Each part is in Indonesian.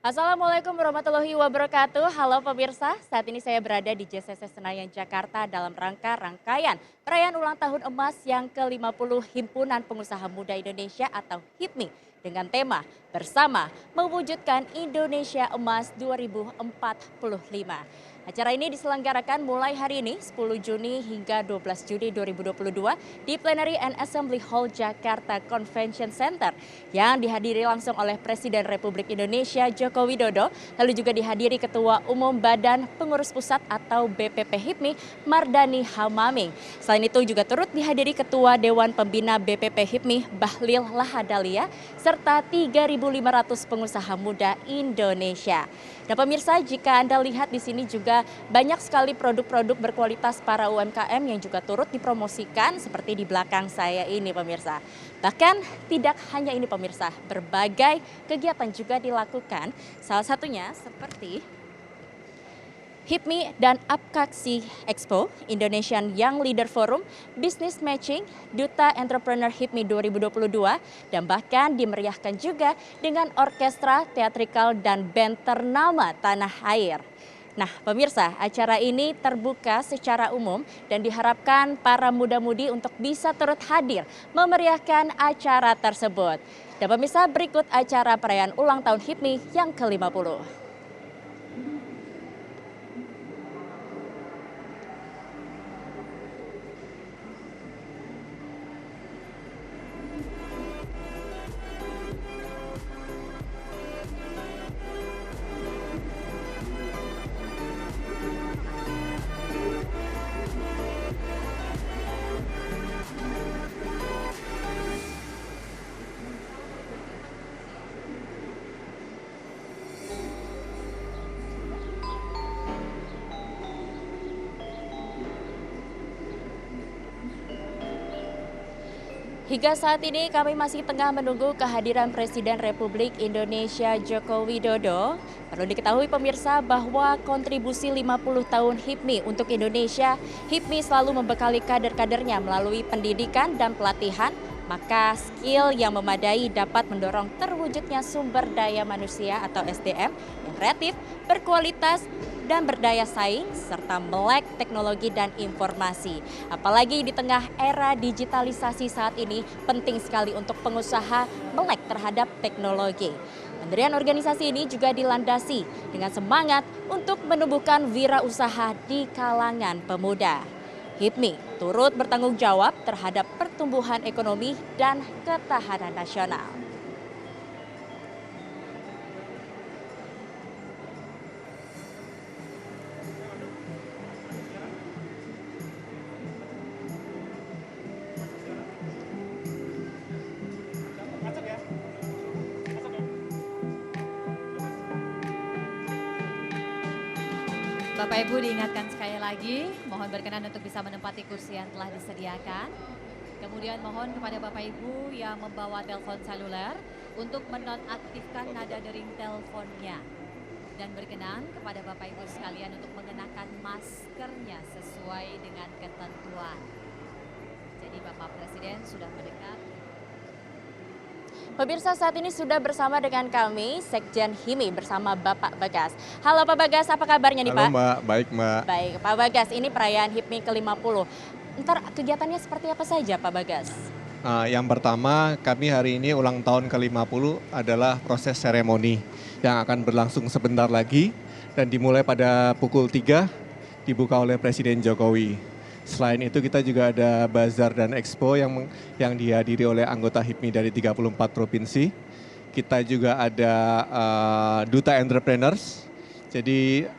Assalamualaikum warahmatullahi wabarakatuh. Halo pemirsa, saat ini saya berada di JCC Senayan, Jakarta dalam rangka rangkaian perayaan ulang tahun emas yang ke-50 Himpunan Pengusaha Muda Indonesia atau HIPMI dengan tema Bersama Mewujudkan Indonesia Emas 2045. Acara ini diselenggarakan mulai hari ini 10 Juni hingga 12 Juni 2022 di Plenary and Assembly Hall Jakarta Convention Center yang dihadiri langsung oleh Presiden Republik Indonesia Joko Widodo, lalu juga dihadiri Ketua Umum Badan Pengurus Pusat atau BPP HIPMI Mardani Hamaming. Selain itu juga turut dihadiri Ketua Dewan Pembina BPP HIPMI Bahlil Lahadalia serta 3.500 pengusaha muda Indonesia. Nah pemirsa, jika Anda lihat di sini juga banyak sekali produk-produk berkualitas para UMKM yang juga turut dipromosikan seperti di belakang saya ini pemirsa. Bahkan tidak hanya ini pemirsa, berbagai kegiatan juga dilakukan. Salah satunya seperti HIPMI dan Apkaksi Expo, Indonesian Young Leader Forum, Business Matching, Duta Entrepreneur HIPMI 2022, dan bahkan dimeriahkan juga dengan orkestra, teatrikal, dan band ternama tanah air. Nah pemirsa, acara ini terbuka secara umum dan diharapkan para muda-mudi untuk bisa turut hadir memeriahkan acara tersebut. Dan pemirsa, berikut acara perayaan ulang tahun HIPMI yang ke-50. Hingga saat ini kami masih tengah menunggu kehadiran Presiden Republik Indonesia Joko Widodo. Perlu diketahui pemirsa bahwa kontribusi 50 tahun HIPMI untuk Indonesia, HIPMI selalu membekali kader-kadernya melalui pendidikan dan pelatihan, maka skill yang memadai dapat mendorong terwujudnya sumber daya manusia atau SDM yang kreatif, berkualitas, dan berdaya saing, serta melek teknologi dan informasi. Apalagi di tengah era digitalisasi saat ini, penting sekali untuk pengusaha melek terhadap teknologi. Pendirian organisasi ini juga dilandasi dengan semangat untuk menumbuhkan wirausaha di kalangan pemuda. HIPMI turut bertanggung jawab terhadap pertumbuhan ekonomi dan ketahanan nasional. Bapak Ibu diingatkan sekali lagi, mohon berkenan untuk bisa menempati kursi yang telah disediakan. Kemudian mohon kepada Bapak Ibu yang membawa telepon seluler untuk menonaktifkan nada dering teleponnya. Dan berkenan kepada Bapak Ibu sekalian untuk mengenakan maskernya sesuai dengan ketentuan. Jadi Bapak Presiden sudah mendekat. Pemirsa, saat ini sudah bersama dengan kami Sekjen HIMI bersama Bapak Bagas. Halo Pak Bagas, apa kabarnya nih Pak? Halo Mbak, baik Mbak. Baik, Pak Bagas, ini perayaan HIPMI ke-50. Ntar kegiatannya seperti apa saja Pak Bagas? Yang pertama, kami hari ini ulang tahun ke-50 adalah proses seremoni yang akan berlangsung sebentar lagi dan dimulai pada pukul 3 dibuka oleh Presiden Jokowi. Selain itu kita juga ada bazar dan expo yang dihadiri oleh anggota HIPMI dari 34 provinsi. Kita juga ada Duta Entrepreneurs, jadi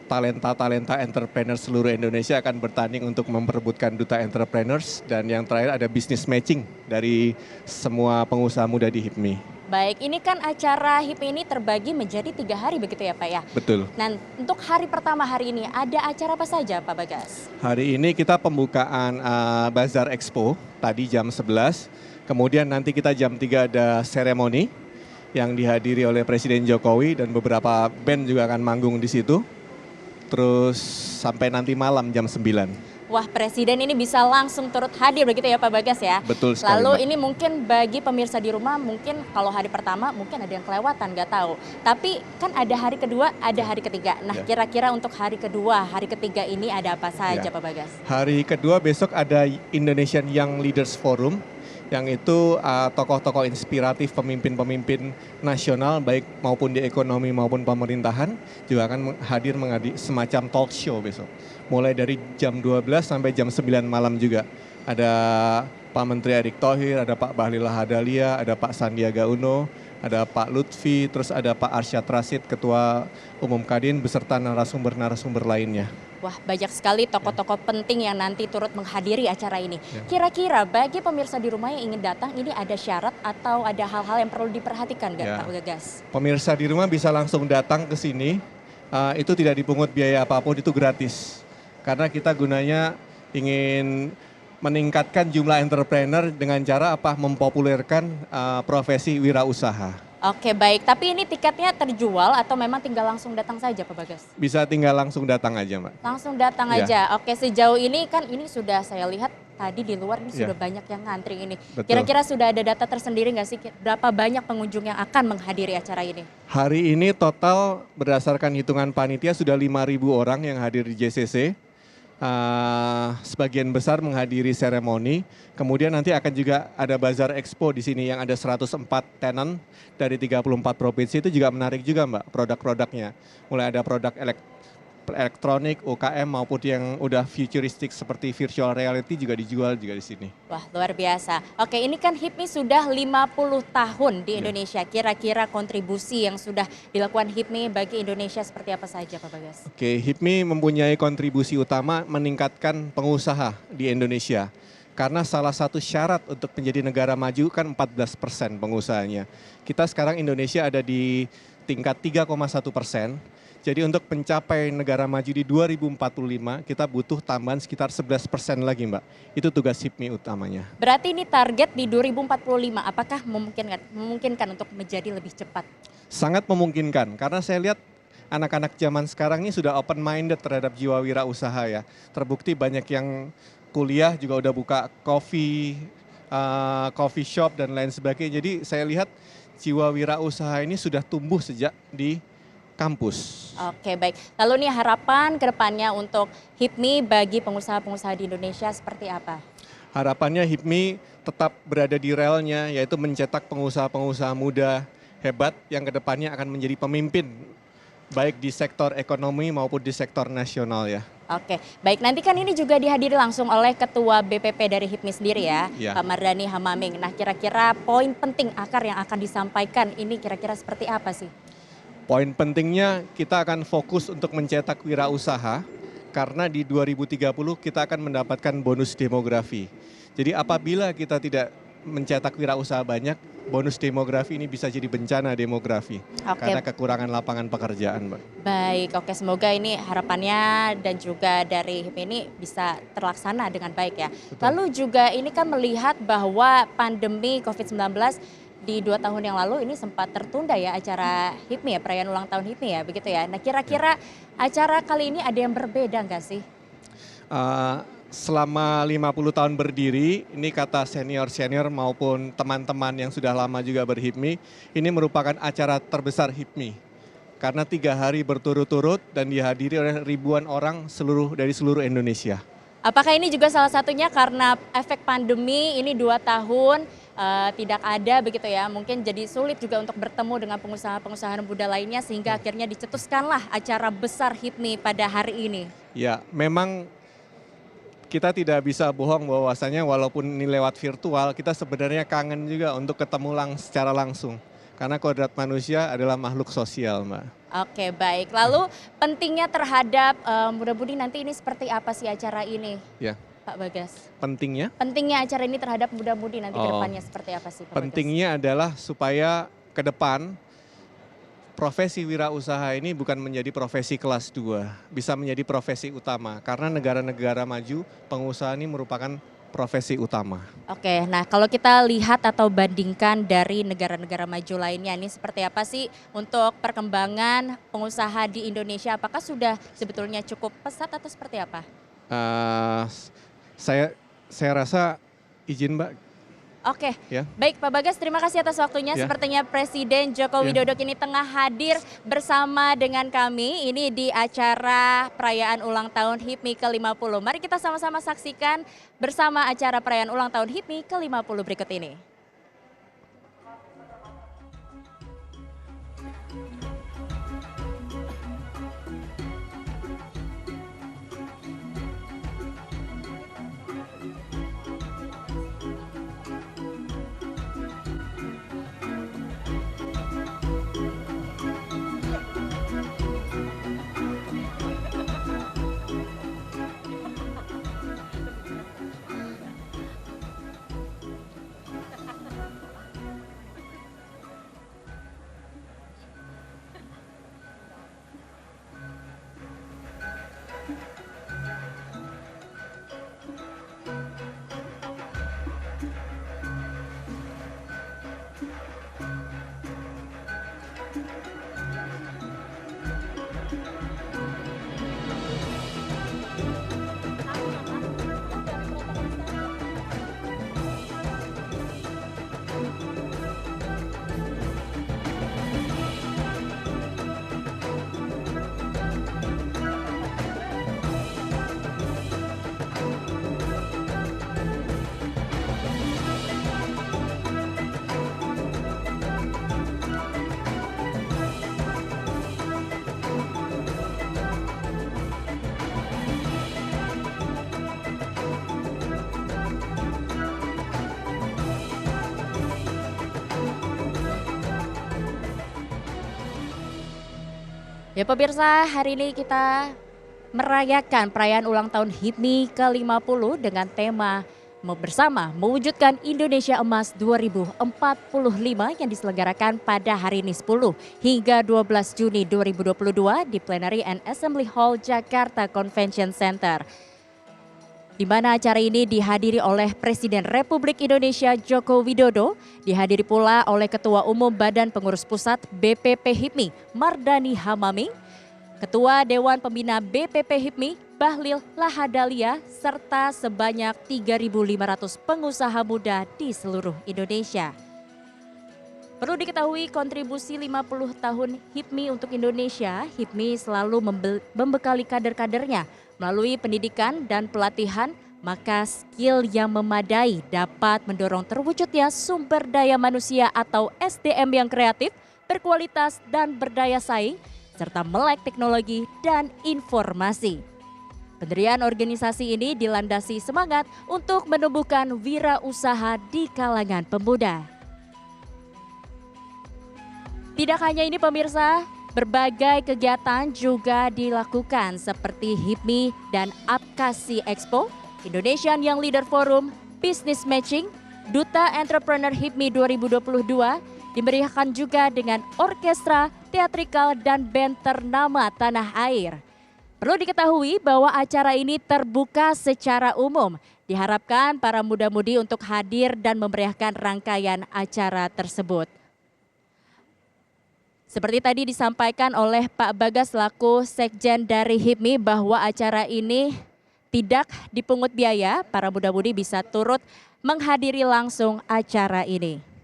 talenta-talenta entrepreneur seluruh Indonesia akan bertanding untuk memperebutkan Duta Entrepreneurs. Dan yang terakhir ada business matching dari semua pengusaha muda di HIPMI. Baik, ini kan acara HIPMI ini terbagi menjadi 3 hari begitu ya Pak ya? Betul. Nah untuk hari pertama hari ini ada acara apa saja Pak Bagas? Hari ini kita pembukaan Bazar Expo tadi jam 11. Kemudian nanti kita jam 3 ada seremoni yang dihadiri oleh Presiden Jokowi dan beberapa band juga akan manggung di situ. Terus sampai nanti malam jam 9. Wah, Presiden ini bisa langsung turut hadir begitu ya Pak Bagas ya. Betul sekali, Lalu Mbak. ini mungkin bagi pemirsa di rumah mungkin kalau hari pertama mungkin ada yang kelewatan, nggak tahu. Tapi kan ada hari kedua, ada hari ketiga. Nah, Ya. kira-kira untuk hari kedua, hari ketiga ini ada apa saja Ya. Pak Bagas? Hari kedua besok ada Indonesian Young Leaders Forum, yang itu tokoh-tokoh inspiratif pemimpin-pemimpin nasional baik maupun di ekonomi maupun pemerintahan juga akan hadir semacam talk show besok. Mulai dari jam 12 sampai jam 9 malam juga. Ada Pak Menteri Erick Thohir, ada Pak Bahlil Lahadalia, ada Pak Sandiaga Uno, ada Pak Lutfi, terus ada Pak Arsyad Rashid, Ketua Umum Kadin, beserta narasumber-narasumber lainnya. Wah, banyak sekali tokoh-tokoh penting yang nanti turut menghadiri acara ini. Ya. Kira-kira bagi pemirsa di rumah yang ingin datang, ini ada syarat atau ada hal-hal yang perlu diperhatikan nggak Ya. Pak Bagas? Pemirsa di rumah bisa langsung datang ke sini, itu tidak dipungut biaya apapun, itu gratis. Karena kita gunanya ingin meningkatkan jumlah entrepreneur dengan cara apa? Mempopulerkan profesi wirausaha. Oke, baik. Tapi ini tiketnya terjual atau memang tinggal langsung datang saja Pak Bagas? Bisa tinggal langsung datang aja, Mbak. Langsung datang Ya. aja. Oke, sejauh ini kan ini sudah saya lihat tadi di luar ini Ya. sudah banyak yang ngantri ini. Betul. Kira-kira sudah ada data tersendiri nggak sih berapa banyak pengunjung yang akan menghadiri acara ini? Hari ini total berdasarkan hitungan panitia sudah 5.000 orang yang hadir di JCC. Sebagian besar menghadiri seremoni. Kemudian nanti akan juga ada Bazar Expo di sini yang ada 104 tenant dari 34 provinsi. Itu juga menarik juga, Mbak, produk-produknya. Mulai ada produk elektronik, UKM maupun yang udah futuristik seperti virtual reality juga dijual juga di sini. Wah, luar biasa. Oke, ini kan HIPMI sudah 50 tahun di Ya. Indonesia. Kira-kira kontribusi yang sudah dilakukan HIPMI bagi Indonesia seperti apa saja Pak Bagas? Oke, HIPMI mempunyai kontribusi utama meningkatkan pengusaha di Indonesia. Karena salah satu syarat untuk menjadi negara maju kan 14% pengusahanya. Kita sekarang Indonesia ada di tingkat 3,1%. Jadi untuk mencapai negara maju di 2045 kita butuh tambahan sekitar 11% lagi, Mbak. Itu tugas HIPMI utamanya. Berarti ini target di 2045, apakah memungkinkan untuk menjadi lebih cepat? Sangat memungkinkan karena saya lihat anak-anak zaman sekarang ini sudah open minded terhadap jiwa wirausaha ya. Terbukti banyak yang kuliah juga udah buka coffee shop dan lain sebagainya. Jadi saya lihat jiwa wirausaha ini sudah tumbuh sejak di kampus. Oke, baik. Lalu nih harapan ke depannya untuk HIPMI bagi pengusaha-pengusaha di Indonesia seperti apa? Harapannya HIPMI tetap berada di relnya, yaitu mencetak pengusaha-pengusaha muda hebat yang kedepannya akan menjadi pemimpin baik di sektor ekonomi maupun di sektor nasional ya. Oke, baik. Nanti kan ini juga dihadiri langsung oleh Ketua BPP dari HIPMI sendiri ya, Ya. Pak Mardhani Hamaming. Nah, kira-kira poin penting akar yang akan disampaikan ini kira-kira seperti apa sih? Poin pentingnya kita akan fokus untuk mencetak wirausaha karena di 2030 kita akan mendapatkan bonus demografi. Jadi apabila kita tidak mencetak wirausaha banyak, bonus demografi ini bisa jadi bencana demografi Oke. karena kekurangan lapangan pekerjaan, Mbak. Baik, oke, semoga ini harapannya dan juga dari HIPMI ini bisa terlaksana dengan baik ya. Betul. Lalu juga ini kan melihat bahwa pandemi COVID-19 di 2 tahun yang lalu ini sempat tertunda ya acara HIPMI ya, perayaan ulang tahun HIPMI ya, begitu ya. Nah, kira-kira acara kali ini ada yang berbeda nggak sih? Selama 50 tahun berdiri, ini kata senior-senior maupun teman-teman yang sudah lama juga berHIPMI, ini merupakan acara terbesar HIPMI. Karena 3 hari berturut-turut dan dihadiri oleh ribuan orang dari seluruh Indonesia. Apakah ini juga salah satunya karena efek pandemi ini 2 tahun tidak ada begitu ya, mungkin jadi sulit juga untuk bertemu dengan pengusaha-pengusaha muda lainnya sehingga akhirnya dicetuskanlah acara besar HIPMI pada hari ini. Ya, memang kita tidak bisa bohong bahwasanya walaupun ini lewat virtual, kita sebenarnya kangen juga untuk ketemu secara langsung. Karena kodrat manusia adalah makhluk sosial, Mbak. Oke, baik. Lalu pentingnya terhadap muda-mudi nanti ini seperti apa sih acara ini, Ya, Pak Bagas? pentingnya? Pentingnya acara ini terhadap muda-mudi nanti ke Oh. depannya seperti apa sih, Pak Bagas? Pentingnya adalah supaya ke depan profesi wirausaha ini bukan menjadi profesi kelas 2, bisa menjadi profesi utama. Karena negara-negara maju, pengusaha ini merupakan profesi utama. Oke, nah kalau kita lihat atau bandingkan dari negara-negara maju lainnya, ini seperti apa sih untuk perkembangan pengusaha di Indonesia? Apakah sudah sebetulnya cukup pesat atau seperti apa? Eh, saya rasa izin Mbak Oke, ya. baik Pak Bagas, terima kasih atas waktunya. Ya. Sepertinya Presiden Joko Ya. Widodo kini tengah hadir bersama dengan kami ini di acara perayaan ulang tahun HIPMI ke-50. Mari kita sama-sama saksikan bersama acara perayaan ulang tahun HIPMI ke-50 berikut ini. Ya pemirsa, hari ini kita merayakan perayaan ulang tahun HIPMI ke-50 dengan tema bersama mewujudkan Indonesia Emas 2045 yang diselenggarakan pada hari ini 10 hingga 12 Juni 2022 di Plenary and Assembly Hall Jakarta Convention Center. Di mana acara ini dihadiri oleh Presiden Republik Indonesia Joko Widodo, dihadiri pula oleh Ketua Umum Badan Pengurus Pusat BPP HIPMI Mardani Hamaming, Ketua Dewan Pembina BPP HIPMI Bahlil Lahadalia, serta sebanyak 3.500 pengusaha muda di seluruh Indonesia. Perlu diketahui kontribusi 50 tahun HIPMI untuk Indonesia, HIPMI selalu membekali kader-kadernya melalui pendidikan dan pelatihan, maka skill yang memadai dapat mendorong terwujudnya sumber daya manusia atau SDM yang kreatif, berkualitas dan berdaya saing, serta melek teknologi dan informasi. Pendirian organisasi ini dilandasi semangat untuk menumbuhkan wirausaha di kalangan pemuda. Tidak hanya ini pemirsa, berbagai kegiatan juga dilakukan seperti HIPMI dan Apkasi Expo, Indonesian Young Leader Forum, Business Matching, Duta Entrepreneur HIPMI 2022, dimeriahkan juga dengan orkestra, teatrikal, dan band ternama tanah air. Perlu diketahui bahwa acara ini terbuka secara umum. Diharapkan para muda-mudi untuk hadir dan memeriahkan rangkaian acara tersebut. Seperti tadi disampaikan oleh Pak Bagas selaku Sekjen dari HIPMI bahwa acara ini tidak dipungut biaya, para muda-mudi bisa turut menghadiri langsung acara ini.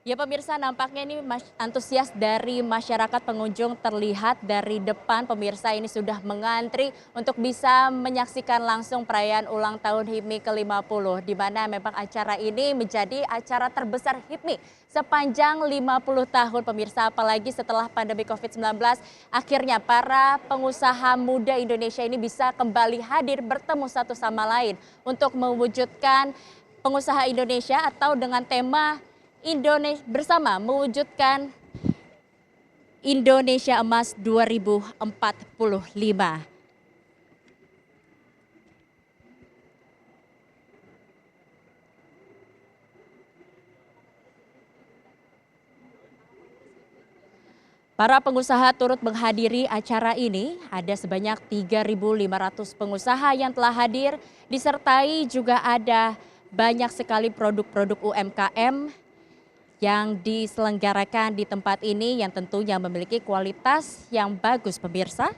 Ya pemirsa, nampaknya ini antusias dari masyarakat pengunjung terlihat dari depan. Pemirsa ini sudah mengantri untuk bisa menyaksikan langsung perayaan ulang tahun HIPMI ke-50. Di mana memang acara ini menjadi acara terbesar HIPMI sepanjang 50 tahun pemirsa. Apalagi setelah pandemi COVID-19, akhirnya para pengusaha muda Indonesia ini bisa kembali hadir bertemu satu sama lain untuk mewujudkan pengusaha Indonesia atau dengan tema Indonesia bersama mewujudkan Indonesia Emas 2045. Para pengusaha turut menghadiri acara ini, ada sebanyak 3.500 pengusaha yang telah hadir, disertai juga ada banyak sekali produk-produk UMKM yang diselenggarakan di tempat ini yang tentunya memiliki kualitas yang bagus pemirsa.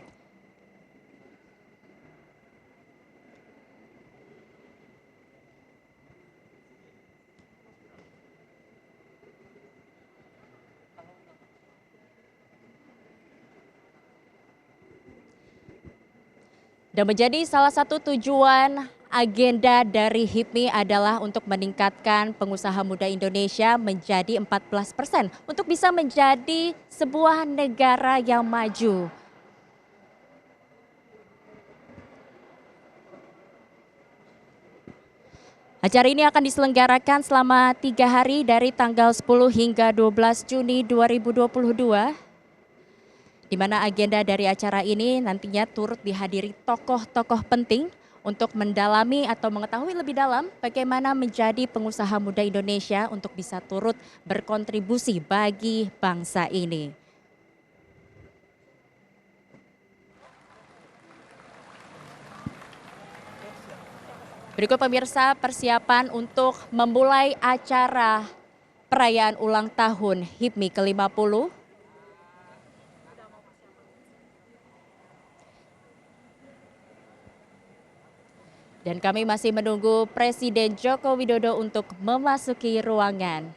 Dan menjadi salah satu tujuan agenda dari HIPMI adalah untuk meningkatkan pengusaha muda Indonesia menjadi 14% untuk bisa menjadi sebuah negara yang maju. Acara ini akan diselenggarakan selama 3 hari dari tanggal 10 hingga 12 Juni 2022. Di mana agenda dari acara ini nantinya turut dihadiri tokoh-tokoh penting untuk mendalami atau mengetahui lebih dalam bagaimana menjadi pengusaha muda Indonesia untuk bisa turut berkontribusi bagi bangsa ini. Berikut pemirsa persiapan untuk memulai acara perayaan ulang tahun HIPMI ke-50. Dan kami masih menunggu Presiden Joko Widodo untuk memasuki ruangan.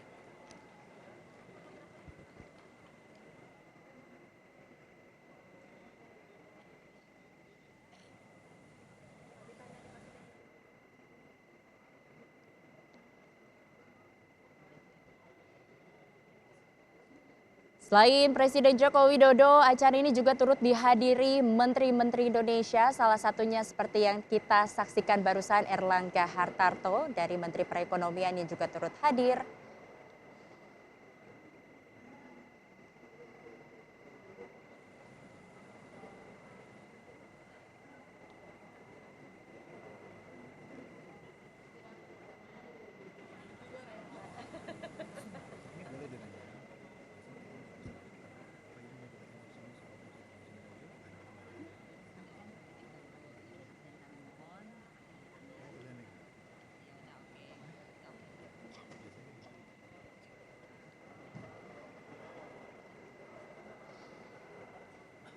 Selain Presiden Joko Widodo, acara ini juga turut dihadiri Menteri-Menteri Indonesia, salah satunya seperti yang kita saksikan barusan Erlangga Hartarto dari Menteri Perekonomian yang juga turut hadir.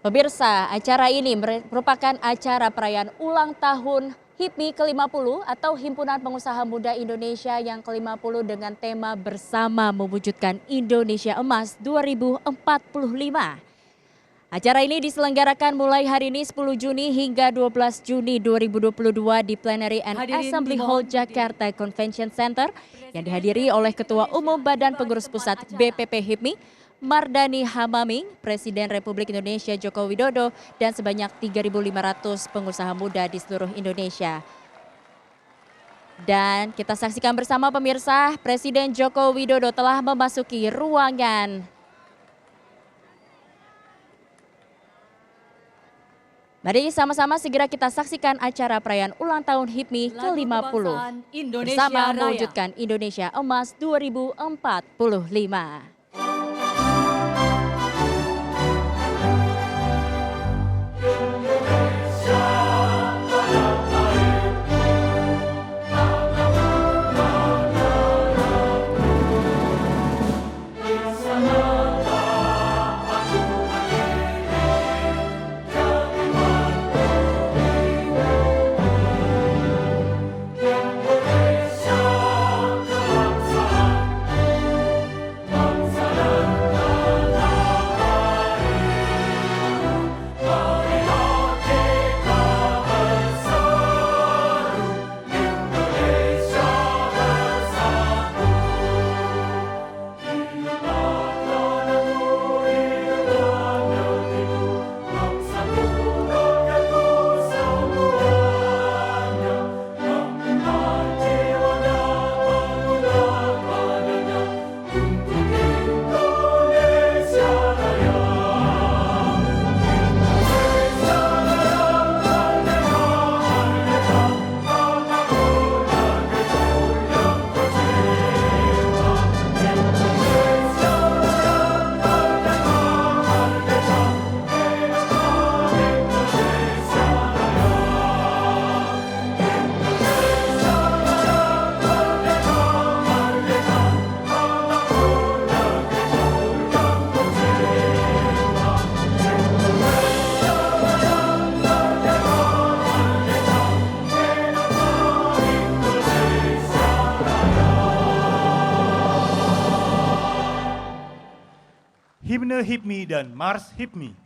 Pemirsa, acara ini merupakan acara perayaan ulang tahun HIPMI ke-50 atau Himpunan Pengusaha Muda Indonesia yang ke-50 dengan tema Bersama Mewujudkan Indonesia Emas 2045. Acara ini diselenggarakan mulai hari ini 10 Juni hingga 12 Juni 2022 di Plenary and Assembly Hall Jakarta Convention Center yang dihadiri oleh Ketua Umum Badan Pengurus Pusat BPP HIPMI, Mardani Hamaming, Presiden Republik Indonesia Joko Widodo, dan sebanyak 3.500 pengusaha muda di seluruh Indonesia. Dan kita saksikan bersama pemirsa, Presiden Joko Widodo telah memasuki ruangan. Mari sama-sama segera kita saksikan acara perayaan ulang tahun HIPMI ke-50 bersama mewujudkan Indonesia Emas 2045. Himne HIPMI dan Mars HIPMI.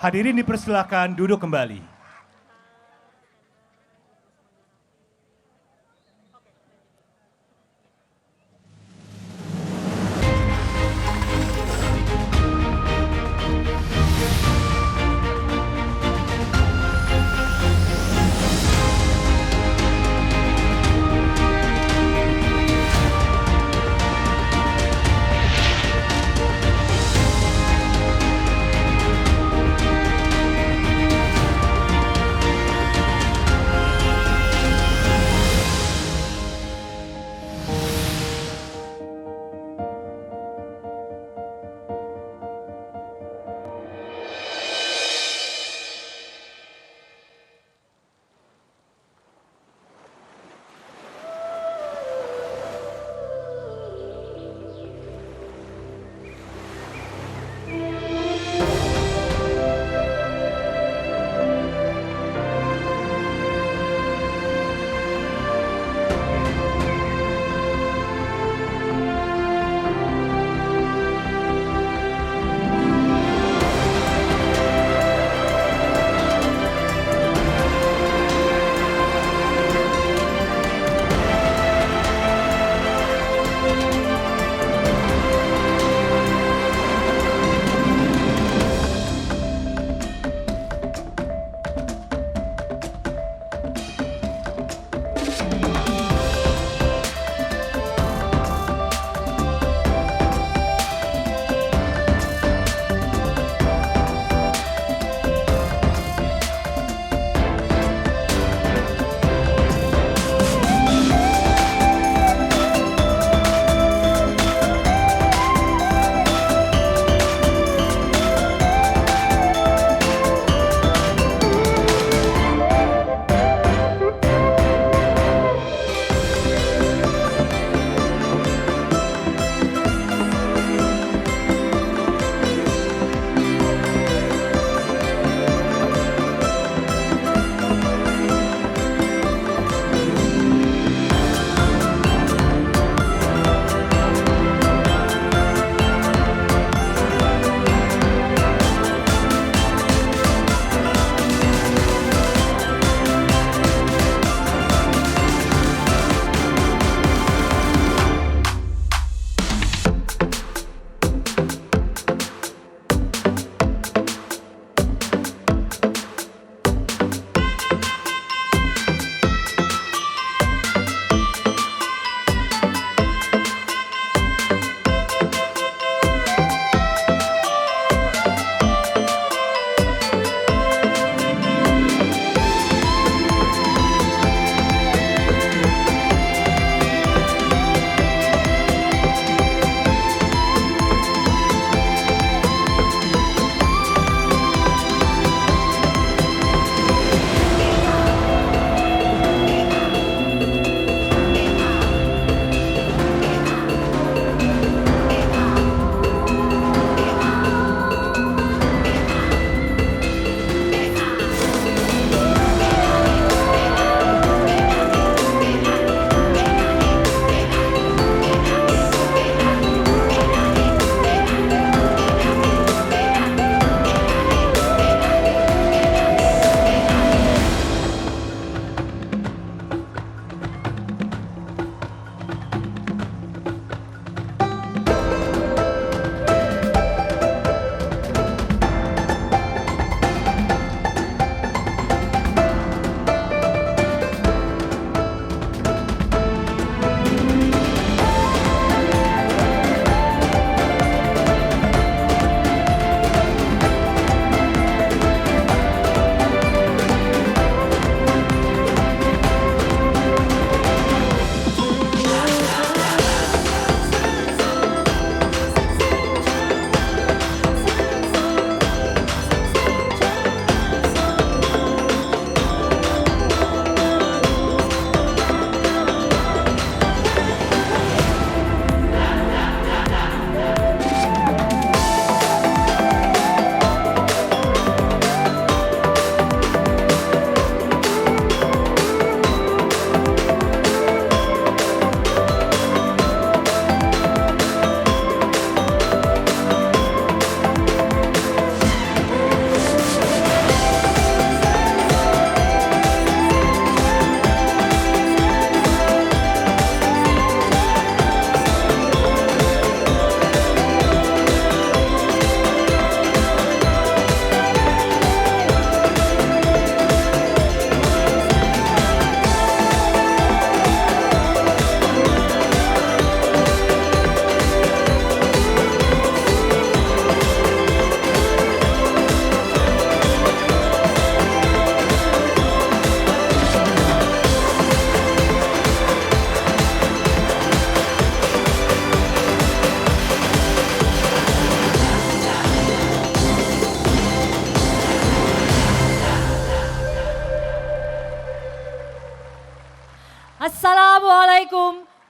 Hadirin dipersilakan duduk kembali.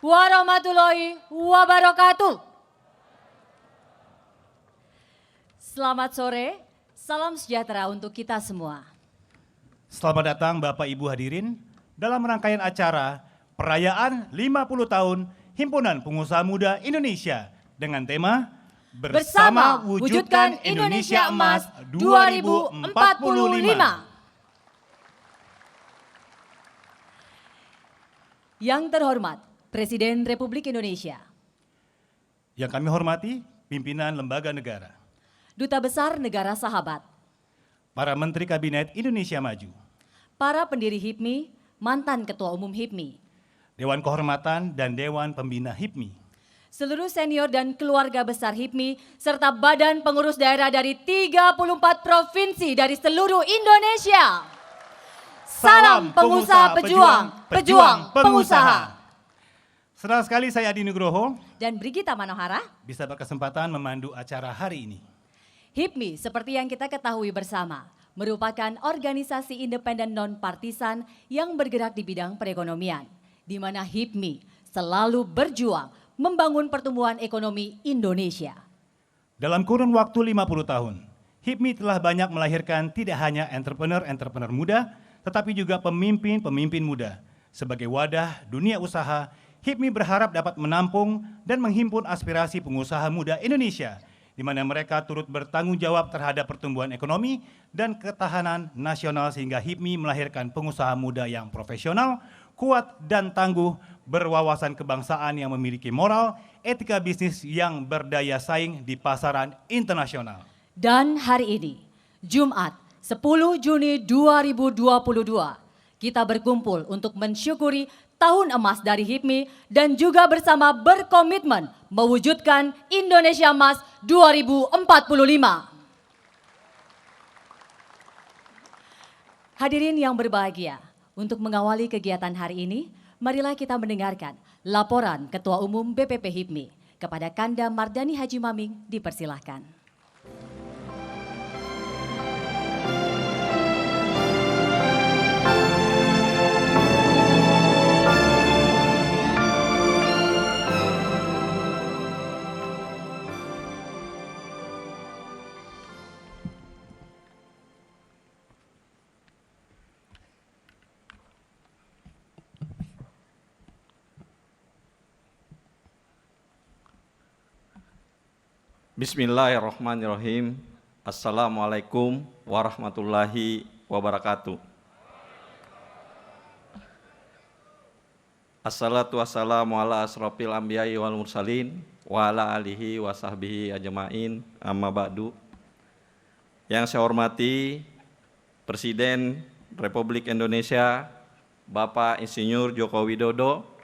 warahmatullahi wabarakatuh. Selamat sore, salam sejahtera untuk kita semua. Selamat datang Bapak Ibu hadirin dalam rangkaian acara perayaan 50 tahun Himpunan Pengusaha Muda Indonesia dengan tema Bersama Wujudkan Indonesia Emas 2045. Yang terhormat Presiden Republik Indonesia, Yang kami hormati pimpinan lembaga negara, Duta Besar Negara Sahabat, para Menteri Kabinet Indonesia Maju, para pendiri HIPMI, mantan Ketua Umum HIPMI, Dewan Kehormatan dan Dewan Pembina HIPMI, seluruh senior dan keluarga besar HIPMI, serta badan pengurus daerah dari 34 provinsi dari seluruh Indonesia. Salam pengusaha pejuang, pejuang pengusaha. Senang sekali saya Adi Nugroho Dan Brigita Manohara, bisa berkesempatan memandu acara hari ini. HIPMI seperti yang kita ketahui bersama, merupakan organisasi independen non-partisan yang bergerak di bidang perekonomian, di mana HIPMI selalu berjuang membangun pertumbuhan ekonomi Indonesia. Dalam kurun waktu 50 tahun, HIPMI telah banyak melahirkan tidak hanya entrepreneur-entrepreneur muda, tetapi juga pemimpin-pemimpin muda. Sebagai wadah dunia usaha, HIPMI berharap dapat menampung dan menghimpun aspirasi pengusaha muda Indonesia, di mana mereka turut bertanggung jawab terhadap pertumbuhan ekonomi dan ketahanan nasional sehingga HIPMI melahirkan pengusaha muda yang profesional, kuat dan tangguh, berwawasan kebangsaan yang memiliki moral, etika bisnis yang berdaya saing di pasaran internasional. Dan hari ini, Jumat 10 Juni 2022, kita berkumpul untuk mensyukuri tahun emas dari HIPMI dan juga bersama berkomitmen mewujudkan Indonesia Emas 2045. Hadirin yang berbahagia, untuk mengawali kegiatan hari ini, marilah kita mendengarkan laporan Ketua Umum BPP HIPMI. Kepada Kanda Mardani Haji Maming, dipersilahkan. Bismillahirrahmanirrahim. Assalamualaikum warahmatullahi wabarakatuh. Assalatu wassalamu ala asrofil anbiya'i wal mursalin wa ala alihi wa sahbihi ajma'in, amma ba'du. Yang saya hormati Presiden Republik Indonesia Bapak Insinyur Joko Widodo,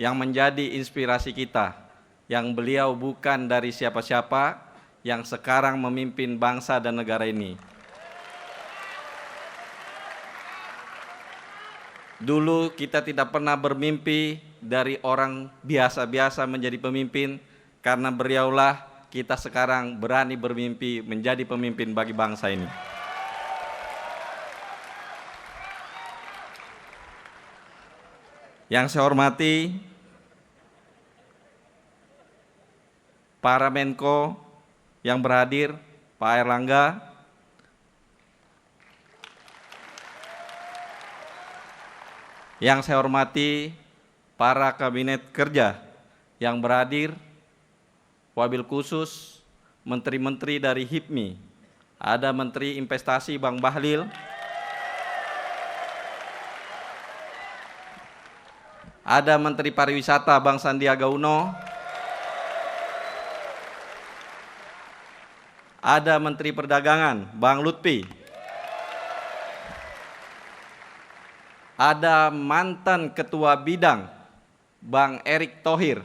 yang menjadi inspirasi kita, yang beliau bukan dari siapa-siapa, yang sekarang memimpin bangsa dan negara ini. Dulu kita tidak pernah bermimpi dari orang biasa-biasa menjadi pemimpin, karena beliaulah kita sekarang berani bermimpi menjadi pemimpin bagi bangsa ini. Yang saya hormati para Menko yang berhadir, Pak Airlangga, yang saya hormati para Kabinet Kerja yang berhadir, wabil khusus Menteri-Menteri dari HIPMI, ada Menteri Investasi Bang Bahlil, ada Menteri Pariwisata Bang Sandiaga Uno, ada Menteri Perdagangan Bang Lutfi, ada mantan Ketua Bidang Bang Erick Thohir.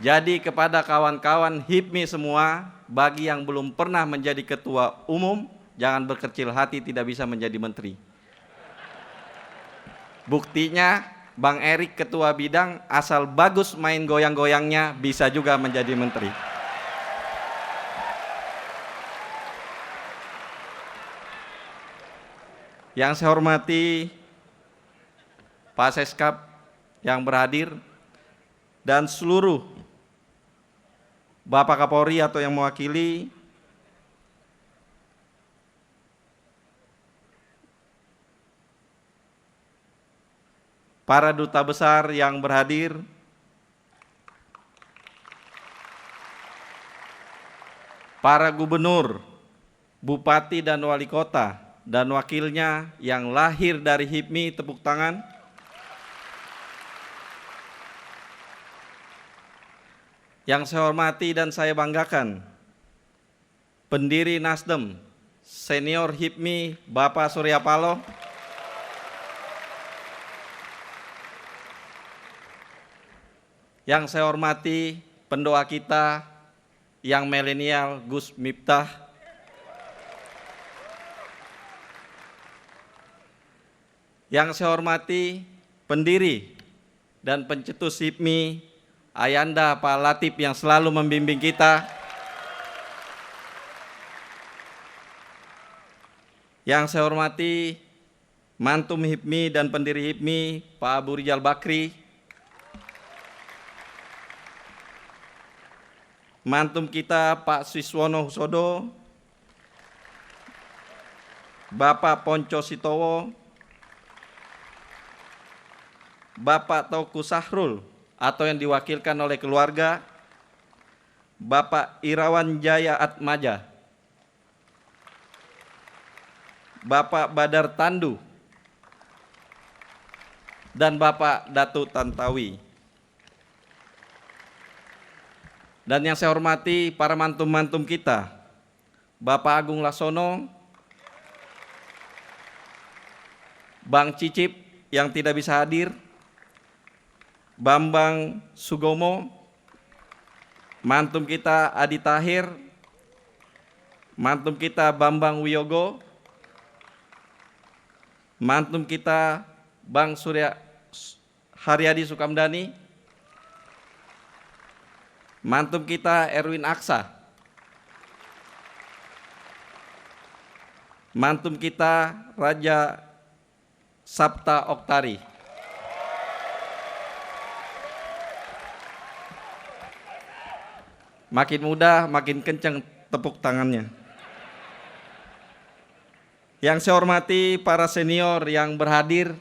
Jadi kepada kawan-kawan HIPMI semua, bagi yang belum pernah menjadi Ketua Umum, jangan berkecil hati tidak bisa menjadi Menteri. Buktinya Bang Erick Ketua Bidang asal bagus main goyang-goyangnya bisa juga menjadi Menteri. Yang saya hormati Pak Seskap yang berhadir dan seluruh Bapak Kapolri atau yang mewakili, para duta besar yang berhadir, para gubernur, bupati dan wali kota, dan wakilnya yang lahir dari HIPMI, tepuk tangan. Yang saya hormati dan saya banggakan, pendiri Nasdem, senior HIPMI, Bapak Surya Paloh, yang saya hormati pendoa kita yang milenial, Gus Miftah, yang saya hormati pendiri dan pencetus HIPMI, Ayanda Pak Latif yang selalu membimbing kita, yang saya hormati mantum HIPMI dan pendiri HIPMI, Pak Abu Rizal Bakri, mantum kita Pak Siswono Husodo, Bapak Ponco Sitowo, Bapak Tauku Sahrul atau yang diwakilkan oleh keluarga, Bapak Irawan Jaya Atmaja, Bapak Badar Tandu, dan Bapak Datu Tantawi. Dan yang saya hormati para mantum-mantum kita, Bapak Agung Laksono, Bang Cicip yang tidak bisa hadir, Bambang Sugomo, mantum kita Adi Tahir, mantum kita Bambang Wiyogo, mantum kita Bang Surya Haryadi Sukamdani, mantum kita Erwin Aksa, mantum kita Raja Sabta Oktari, makin muda makin kencang tepuk tangannya. Yang saya hormati para senior yang berhadir,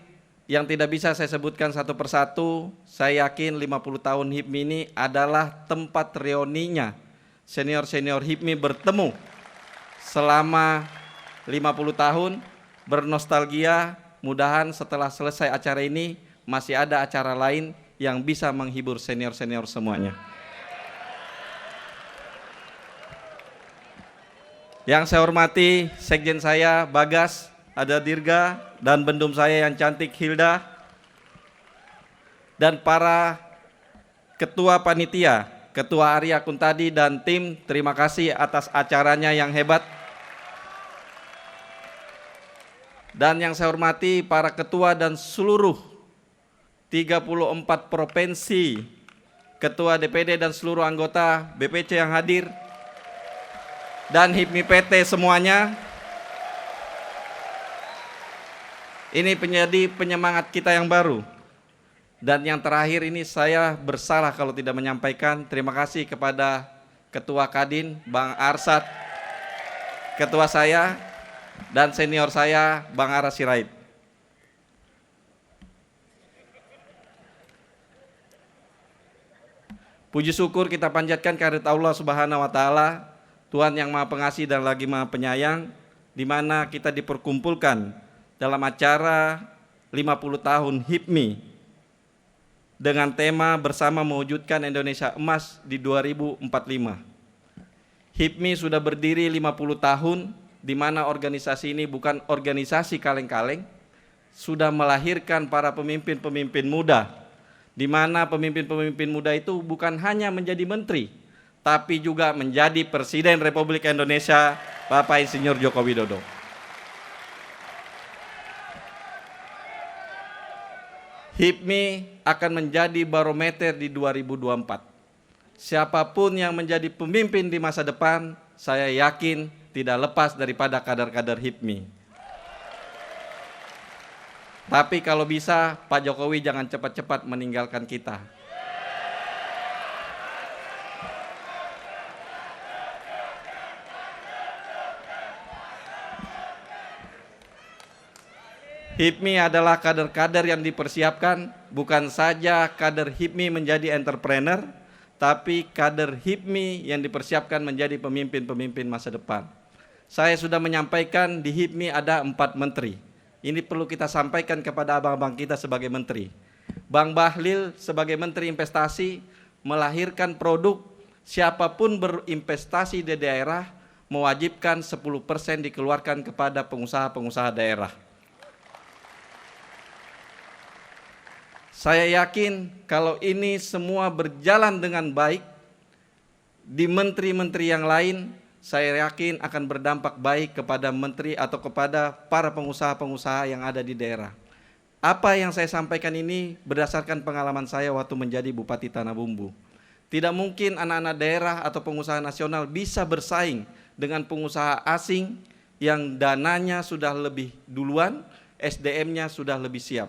yang tidak bisa saya sebutkan satu persatu. Saya yakin 50 tahun HIPMI ini adalah tempat reuninya senior-senior HIPMI bertemu selama 50 tahun, bernostalgia. Mudahan setelah selesai acara ini masih ada acara lain yang bisa menghibur senior-senior semuanya. Yang saya hormati sekjen saya Bagas, ada Dirga, dan bendum saya yang cantik Hilda, dan para ketua panitia, Ketua Arya Kuntadi dan tim, terima kasih atas acaranya yang hebat. Dan yang saya hormati para ketua dan seluruh 34 provinsi, ketua DPD dan seluruh anggota BPC yang hadir, dan HIPMI PT semuanya. Ini menjadi penyemangat kita yang baru. Dan yang terakhir ini saya bersalah kalau tidak menyampaikan terima kasih kepada Ketua Kadin, Bang Arsad, Ketua saya, dan senior saya, Bang Aras Sirait. Puji syukur kita panjatkan kehadirat Allah Subhanahu wa Ta'ala, Tuhan yang Maha Pengasih dan lagi Maha Penyayang, di mana kita diperkumpulkan dalam acara 50 tahun HIPMI dengan tema bersama mewujudkan Indonesia Emas di 2045. HIPMI sudah berdiri 50 tahun, di mana organisasi ini bukan organisasi kaleng-kaleng, sudah melahirkan para pemimpin-pemimpin muda, di mana pemimpin-pemimpin muda itu bukan hanya menjadi menteri, tapi juga menjadi Presiden Republik Indonesia, Bapak Insinyur Joko Widodo. HIPMI akan menjadi barometer di 2024. Siapapun yang menjadi pemimpin di masa depan, saya yakin tidak lepas daripada kader-kader HIPMI. Tapi kalau bisa Pak Jokowi jangan cepat-cepat meninggalkan kita. HIPMI adalah kader-kader yang dipersiapkan, bukan saja kader HIPMI menjadi entrepreneur, tapi kader HIPMI yang dipersiapkan menjadi pemimpin-pemimpin masa depan. Saya sudah menyampaikan di HIPMI ada 4 menteri. Ini perlu kita sampaikan kepada abang-abang kita sebagai menteri. Bang Bahlil sebagai menteri investasi melahirkan produk, siapapun berinvestasi di daerah mewajibkan 10% dikeluarkan kepada pengusaha-pengusaha daerah. Saya yakin kalau ini semua berjalan dengan baik, di menteri-menteri yang lain, saya yakin akan berdampak baik kepada menteri atau kepada para pengusaha-pengusaha yang ada di daerah. Apa yang saya sampaikan ini berdasarkan pengalaman saya waktu menjadi Bupati Tanah Bumbu. Tidak mungkin anak-anak daerah atau pengusaha nasional bisa bersaing dengan pengusaha asing yang dananya sudah lebih duluan, SDM-nya sudah lebih siap.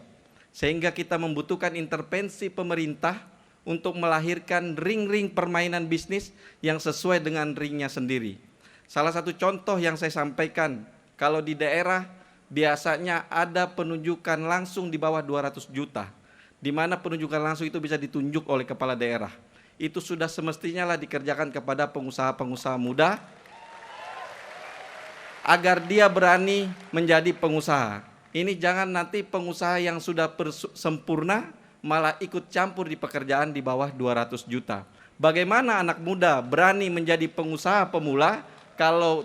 Sehingga kita membutuhkan intervensi pemerintah untuk melahirkan ring-ring permainan bisnis yang sesuai dengan ringnya sendiri. Salah satu contoh yang saya sampaikan, kalau di daerah biasanya ada penunjukan langsung di bawah 200 juta, di mana penunjukan langsung itu bisa ditunjuk oleh kepala daerah. Itu sudah semestinya lah dikerjakan kepada pengusaha-pengusaha muda, agar dia berani menjadi pengusaha. Ini jangan nanti pengusaha yang sudah sempurna malah ikut campur di pekerjaan di bawah 200 juta. Bagaimana anak muda berani menjadi pengusaha pemula kalau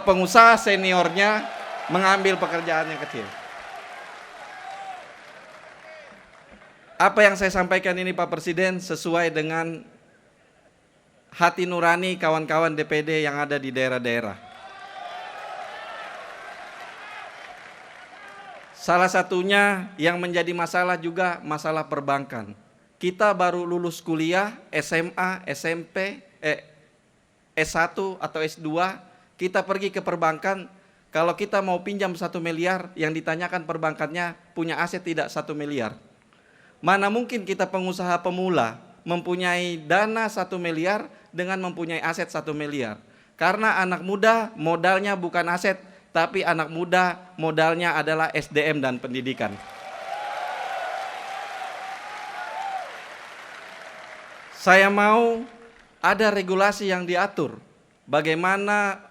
pengusaha seniornya mengambil pekerjaan yang kecil. Apa yang saya sampaikan ini Pak Presiden sesuai dengan hati nurani kawan-kawan DPD yang ada di daerah-daerah. Salah satunya yang menjadi masalah juga masalah perbankan. Kita baru lulus kuliah, SMA, SMP, S1 atau S2, kita pergi ke perbankan, kalau kita mau pinjam 1 miliar, yang ditanyakan perbankannya punya aset tidak 1 miliar. Mana mungkin kita pengusaha pemula mempunyai dana 1 miliar dengan mempunyai aset 1 miliar. Karena anak muda modalnya bukan aset, tapi anak muda modalnya adalah SDM dan pendidikan. Saya mau ada regulasi yang diatur bagaimana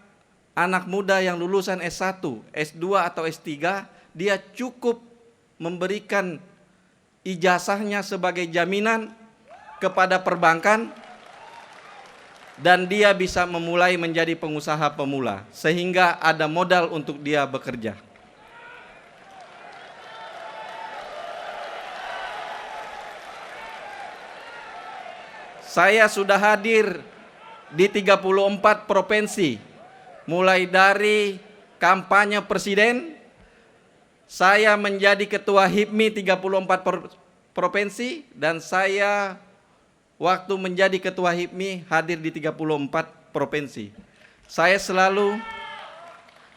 anak muda yang lulusan S1, S2 atau S3 dia cukup memberikan ijazahnya sebagai jaminan kepada perbankan dan dia bisa memulai menjadi pengusaha pemula sehingga ada modal untuk dia bekerja. Saya sudah hadir di 34 provinsi, mulai dari kampanye presiden, saya menjadi ketua HIPMI 34 provinsi, dan saya waktu menjadi ketua HIPMI hadir di 34 provinsi. Saya selalu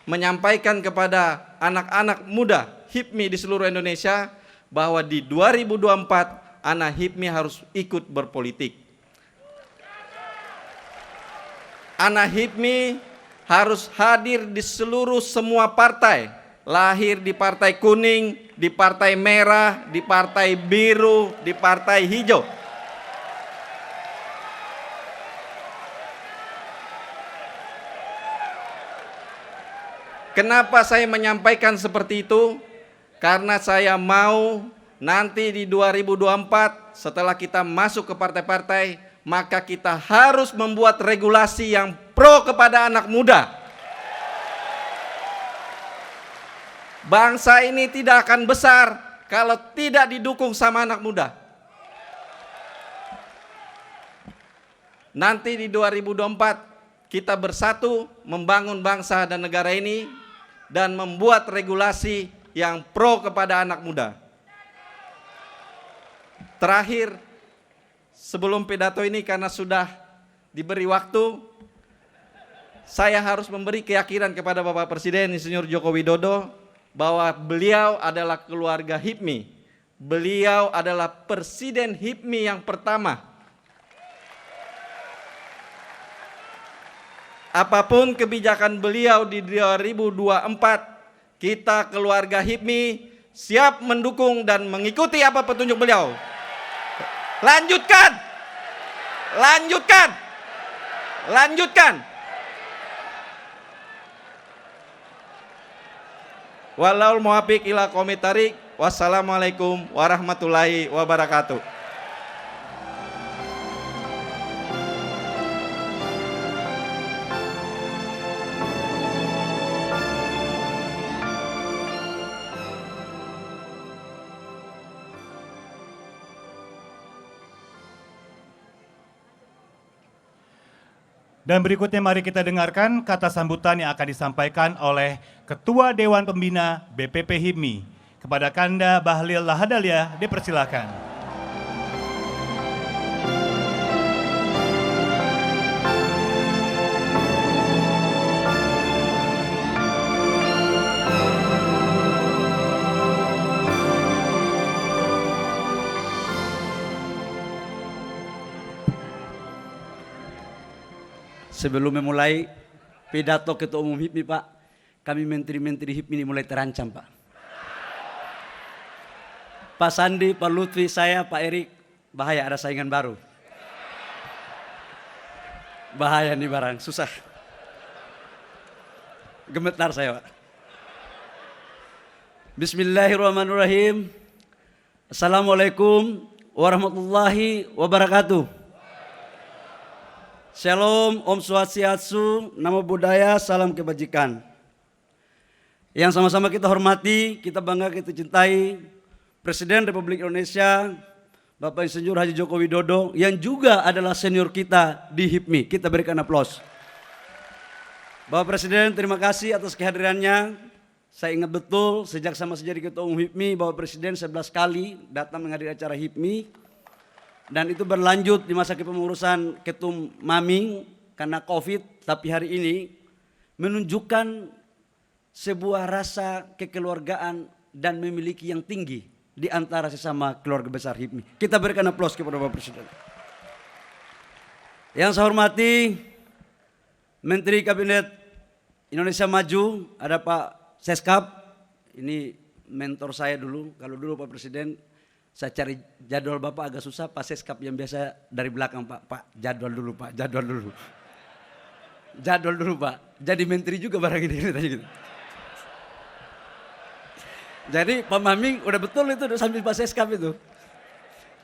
menyampaikan kepada anak-anak muda HIPMI di seluruh Indonesia bahwa di 2024 anak HIPMI harus ikut berpolitik. Anak HIPMI harus hadir di seluruh semua partai, lahir di partai kuning, di partai merah, di partai biru, di partai hijau. Kenapa saya menyampaikan seperti itu? Karena saya mau nanti di 2024 setelah kita masuk ke partai-partai, maka kita harus membuat regulasi yang pro kepada anak muda. Bangsa ini tidak akan besar kalau tidak didukung sama anak muda. Nanti di 2024 kita bersatu membangun bangsa dan negara ini dan membuat regulasi yang pro kepada anak muda. Terakhir, sebelum pidato ini karena sudah diberi waktu, saya harus memberi keyakinan kepada Bapak Presiden Insinyur Joko Widodo bahwa beliau adalah keluarga HIPMI. Beliau adalah Presiden HIPMI yang pertama. Apapun kebijakan beliau di 2024, kita keluarga HIPMI siap mendukung dan mengikuti apa petunjuk beliau. Lanjutkan, lanjutkan, lanjutkan. Walaul muwafiq ila aqwamit thariq. Wassalamualaikum warahmatullahi wabarakatuh. Dan berikutnya mari kita dengarkan kata sambutan yang akan disampaikan oleh Ketua Dewan Pembina BPP HIPMI. Kepada Kanda Bahlil Lahadalia dipersilakan. Sebelum memulai pidato Ketua Umum HIPMI, Pak, kami menteri-menteri HIPMI ini mulai terancam, Pak. Pak Sandi, Pak Lutfi, saya, Pak Erik, bahaya ada saingan baru. Bahaya nih barang, susah. Gemetar saya, Pak. Bismillahirrahmanirrahim. Assalamualaikum warahmatullahi wabarakatuh. Shalom, Om Swastiastu, Namo Buddhaya, salam kebajikan. Yang sama-sama kita hormati, kita bangga, kita cintai Presiden Republik Indonesia, Bapak Insinyur Haji Joko Widodo, yang juga adalah senior kita di HIPMI. Kita berikan aplaus. Bapak Presiden, terima kasih atas kehadirannya. Saya ingat betul, sejak sama saya jadi Ketua Umum HIPMI, Bapak Presiden 11 kali datang menghadiri acara HIPMI. Dan itu berlanjut di masa kepengurusan Ketum Maming karena COVID, tapi hari ini menunjukkan sebuah rasa kekeluargaan dan memiliki yang tinggi di antara sesama keluarga besar HIPMI. Kita berikan aplaus kepada Bapak Presiden. Yang saya hormati Menteri Kabinet Indonesia Maju, ada Pak Seskap, ini mentor saya dulu. Kalau dulu Pak Presiden saya cari jadwal Bapak agak susah, Pak Seskap yang biasa dari belakang, Pak jadwal dulu, Pak, jadwal dulu. Jadwal dulu, Pak. Jadi menteri juga barang ini gitu. Jadi Pak Maming udah betul itu udah sambil Pak Seskap itu.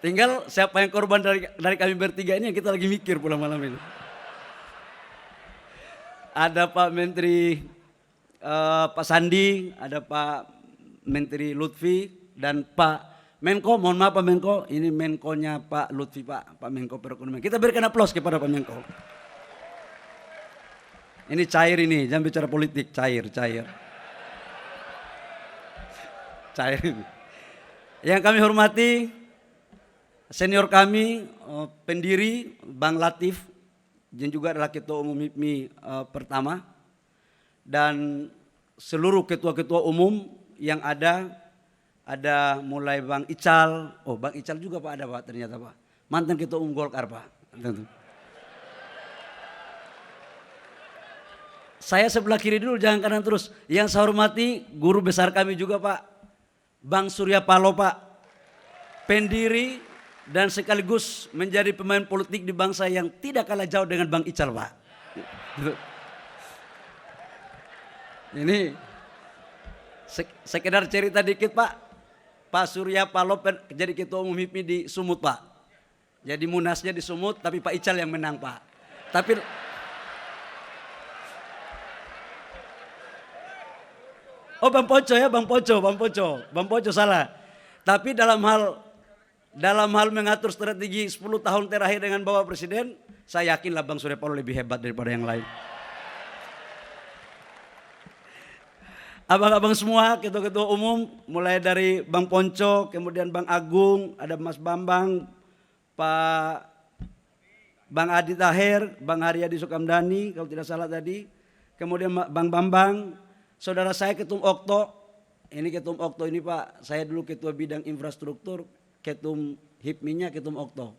Tinggal siapa yang korban dari kami bertiga ini yang kita lagi mikir pulang malam ini. Ada Pak Menteri Pak Sandi, ada Pak Menteri Lutfi dan Pak Menko, mohon maaf Pak Menko, ini Menkonya Pak Lutfi, Pak Menko Perekonomian. Kita berikan aplaus kepada Pak Menko. Ini cair ini, jangan bicara politik, cair. Cair ini. Yang kami hormati, senior kami, pendiri Bang Latif, yang juga adalah Ketua Umum HIPMI pertama, dan seluruh ketua-ketua umum yang ada mulai Bang Ical, Bang Ical juga Pak ada Pak ternyata Pak, mantan Ketua Umum Golkar Pak. Saya sebelah kiri dulu, jangan kanan terus. Yang saya hormati guru besar kami juga Pak, Bang Surya Paloh Pak, pendiri dan sekaligus menjadi pemain politik di bangsa yang tidak kalah jauh dengan Bang Ical Pak. Ini sekedar cerita dikit Pak. Pak Surya Paloh jadi Ketua Umum HIPMI di Sumut Pak. Jadi munasnya di Sumut tapi Pak Ical yang menang Pak. Tapi Bang Poco ya, Bang Poco salah. Tapi dalam hal mengatur strategi 10 tahun terakhir dengan Bapak Presiden, saya yakinlah Bang Surya Paloh lebih hebat daripada yang lain. Abang-abang semua, ketua-ketua umum, mulai dari Bang Ponco, kemudian Bang Agung, ada Mas Bambang, Pak Bang Adi Tahir, Bang Haryadi Sukamdhani, kalau tidak salah tadi, kemudian Bang Bambang, saudara saya Ketum Okto, Ini Ketum Okto ini Pak, saya dulu ketua bidang infrastruktur, Ketum HIPMI-nya Ketum Okto.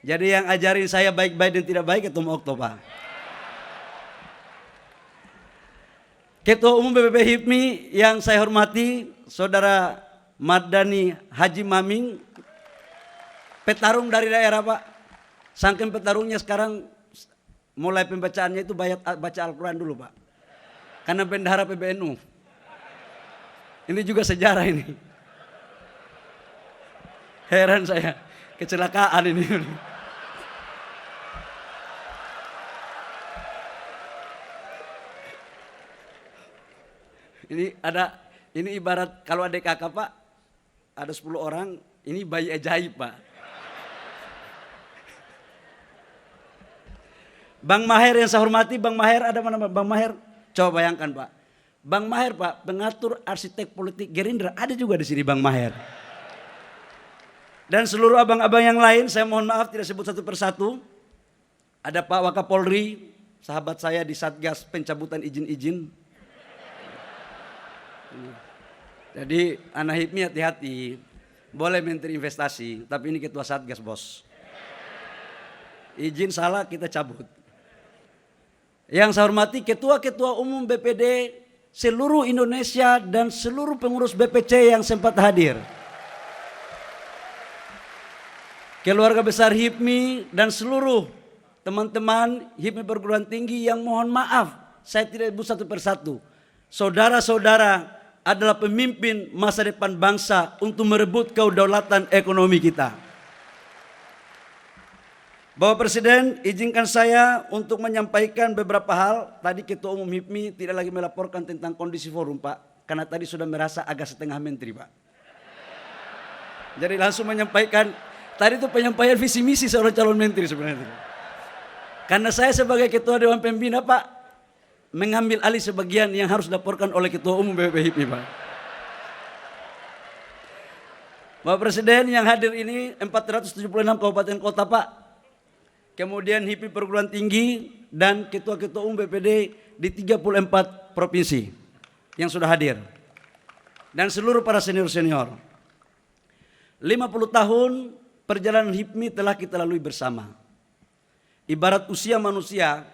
Jadi yang ajarin saya baik-baik dan tidak baik Ketum Okto Pak. Ketua Umum BPP HIPMI yang saya hormati, Saudara Mardani Haji Maming, petarung dari daerah Pak. Saking petarungnya sekarang mulai pembacaannya itu baca Al-Quran dulu Pak. Karena bendahara PBNU. Ini juga sejarah ini. Heran saya, kecelakaan ini. Ini ibarat kalau adik kakak Pak, ada 10 orang, ini bayi ajaib Pak. Bang Maher yang saya hormati, Bang Maher ada mana Bang Maher? Coba bayangkan Pak. Bang Maher Pak, pengatur arsitek politik Gerindra, ada juga di sini Bang Maher. Dan seluruh abang-abang yang lain, saya mohon maaf tidak sebut satu persatu. Ada Pak Wakapolri, sahabat saya di Satgas pencabutan izin-izin. Jadi anak HIPMI hati-hati, boleh menteri investasi, tapi ini ketua Satgas bos. Izin salah kita cabut. Yang saya hormati ketua-ketua umum BPD seluruh Indonesia dan seluruh pengurus BPC yang sempat hadir. Keluarga besar HIPMI dan seluruh teman-teman HIPMI perguruan tinggi yang mohon maaf, saya tidak sebut satu persatu. Saudara-saudara adalah pemimpin masa depan bangsa untuk merebut kedaulatan ekonomi kita. Bapak Presiden, izinkan saya untuk menyampaikan beberapa hal. Tadi Ketua Umum HIPMI tidak lagi melaporkan tentang kondisi forum Pak, karena tadi sudah merasa agak setengah menteri Pak. Jadi langsung menyampaikan, tadi itu penyampaian visi misi seorang calon menteri sebenarnya. Karena saya sebagai Ketua Dewan Pembina Pak, mengambil alih sebagian yang harus dilaporkan oleh Ketua Umum BPP HIPMI Pak. Bapak Presiden yang hadir ini 476 kabupaten kota Pak. Kemudian HIPMI perguruan tinggi dan ketua-ketua umum BPD di 34 provinsi yang sudah hadir. Dan seluruh para senior-senior. 50 tahun perjalanan HIPMI telah kita lalui bersama. Ibarat usia manusia,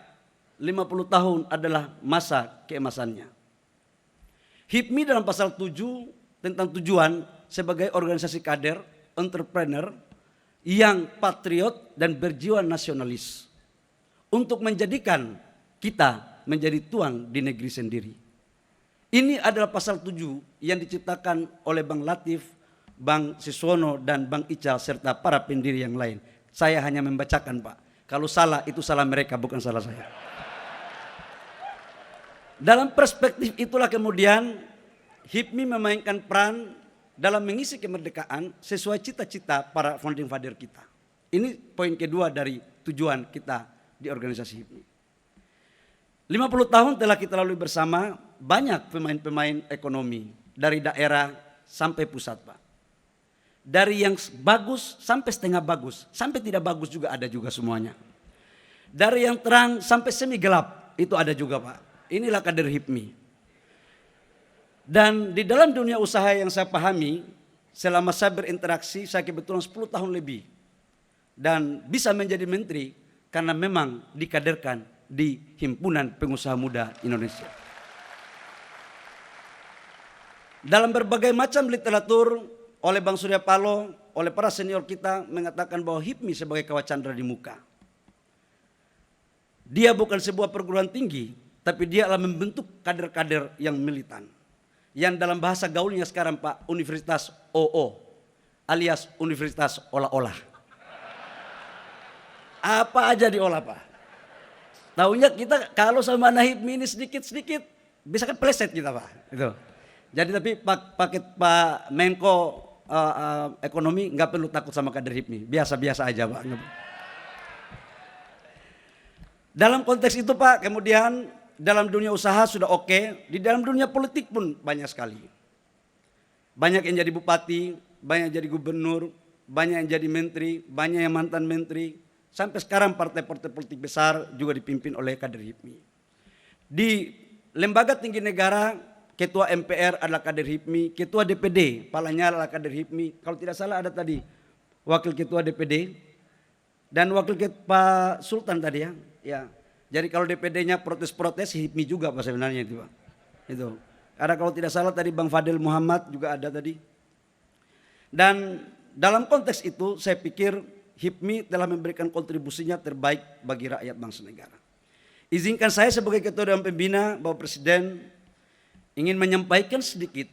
50 tahun adalah masa keemasannya. HIPMI dalam pasal 7 tentang tujuan sebagai organisasi kader, entrepreneur, yang patriot dan berjiwa nasionalis untuk menjadikan kita menjadi tuan di negeri sendiri. Ini adalah pasal 7 yang diciptakan oleh Bang Latif, Bang Siswono dan Bang Ical serta para pendiri yang lain. Saya hanya membacakan Pak. Kalau salah itu salah mereka, bukan salah saya. Dalam perspektif itulah kemudian HIPMI memainkan peran dalam mengisi kemerdekaan sesuai cita-cita para founding father kita. Ini poin kedua dari tujuan kita di organisasi HIPMI. 50 tahun telah kita lalui bersama, banyak pemain-pemain ekonomi dari daerah sampai pusat Pak. Dari yang bagus sampai setengah bagus, sampai tidak bagus juga ada juga semuanya. Dari yang terang sampai semi gelap, itu ada juga Pak. Inilah kader HIPMI. Dan di dalam dunia usaha yang saya pahami, selama saya berinteraksi, saya kebetulan 10 tahun lebih. Dan bisa menjadi menteri karena memang dikaderkan di Himpunan Pengusaha Muda Indonesia. Dalam berbagai macam literatur, oleh Bang Surya Paloh, oleh para senior kita mengatakan bahwa HIPMI sebagai kawah candra di muka. Dia bukan sebuah perguruan tinggi, tapi dia adalah membentuk kader-kader yang militan. Yang dalam bahasa gaulnya sekarang Pak, Universitas OO alias Universitas Olah-olah. Apa aja diolah Pak. Tahunya kita kalau sama anak HIPMI ini sedikit-sedikit bisa kan pleset kita Pak. Itu. Jadi tapi Pak Menko Ekonomi nggak perlu takut sama kader HIPMI, biasa-biasa aja Pak. Dalam konteks itu Pak, kemudian dalam dunia usaha sudah oke, di dalam dunia politik pun banyak sekali. Banyak yang jadi bupati, banyak yang jadi gubernur, banyak yang jadi menteri, banyak yang mantan menteri. Sampai sekarang partai-partai politik besar juga dipimpin oleh kader HIPMI. Di lembaga tinggi negara, Ketua MPR adalah kader HIPMI, Ketua DPD Pak Lanyala adalah kader HIPMI. Kalau tidak salah ada tadi Wakil Ketua DPD dan Pak Sultan tadi ya. Ya. Jadi kalau DPD-nya protes-protes, HIPMI juga Pak sebenarnya itu Pak. Itu. Ada kalau tidak salah tadi Bang Fadil Muhammad juga ada tadi. Dan dalam konteks itu saya pikir HIPMI telah memberikan kontribusinya terbaik bagi rakyat bangsa negara. Izinkan saya sebagai Ketua Dewan Pembina, Bapak Presiden, ingin menyampaikan sedikit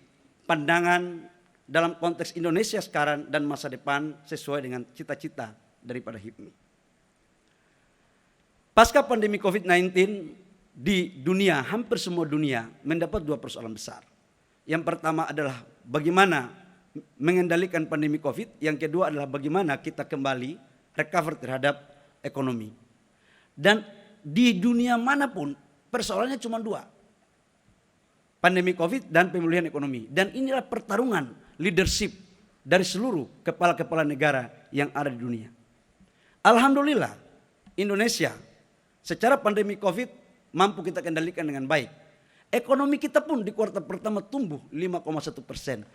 pandangan dalam konteks Indonesia sekarang dan masa depan sesuai dengan cita-cita daripada HIPMI. Pasca pandemi COVID-19 di dunia, hampir semua dunia mendapat dua persoalan besar. Yang pertama adalah bagaimana mengendalikan pandemi COVID, yang kedua adalah bagaimana kita kembali recover terhadap ekonomi. Dan di dunia manapun persoalannya cuma dua. Pandemi COVID dan pemulihan ekonomi. Dan inilah pertarungan leadership dari seluruh kepala-kepala negara yang ada di dunia. Alhamdulillah Indonesia secara pandemi COVID mampu kita kendalikan dengan baik. Ekonomi kita pun di kuartal pertama tumbuh 5,1%.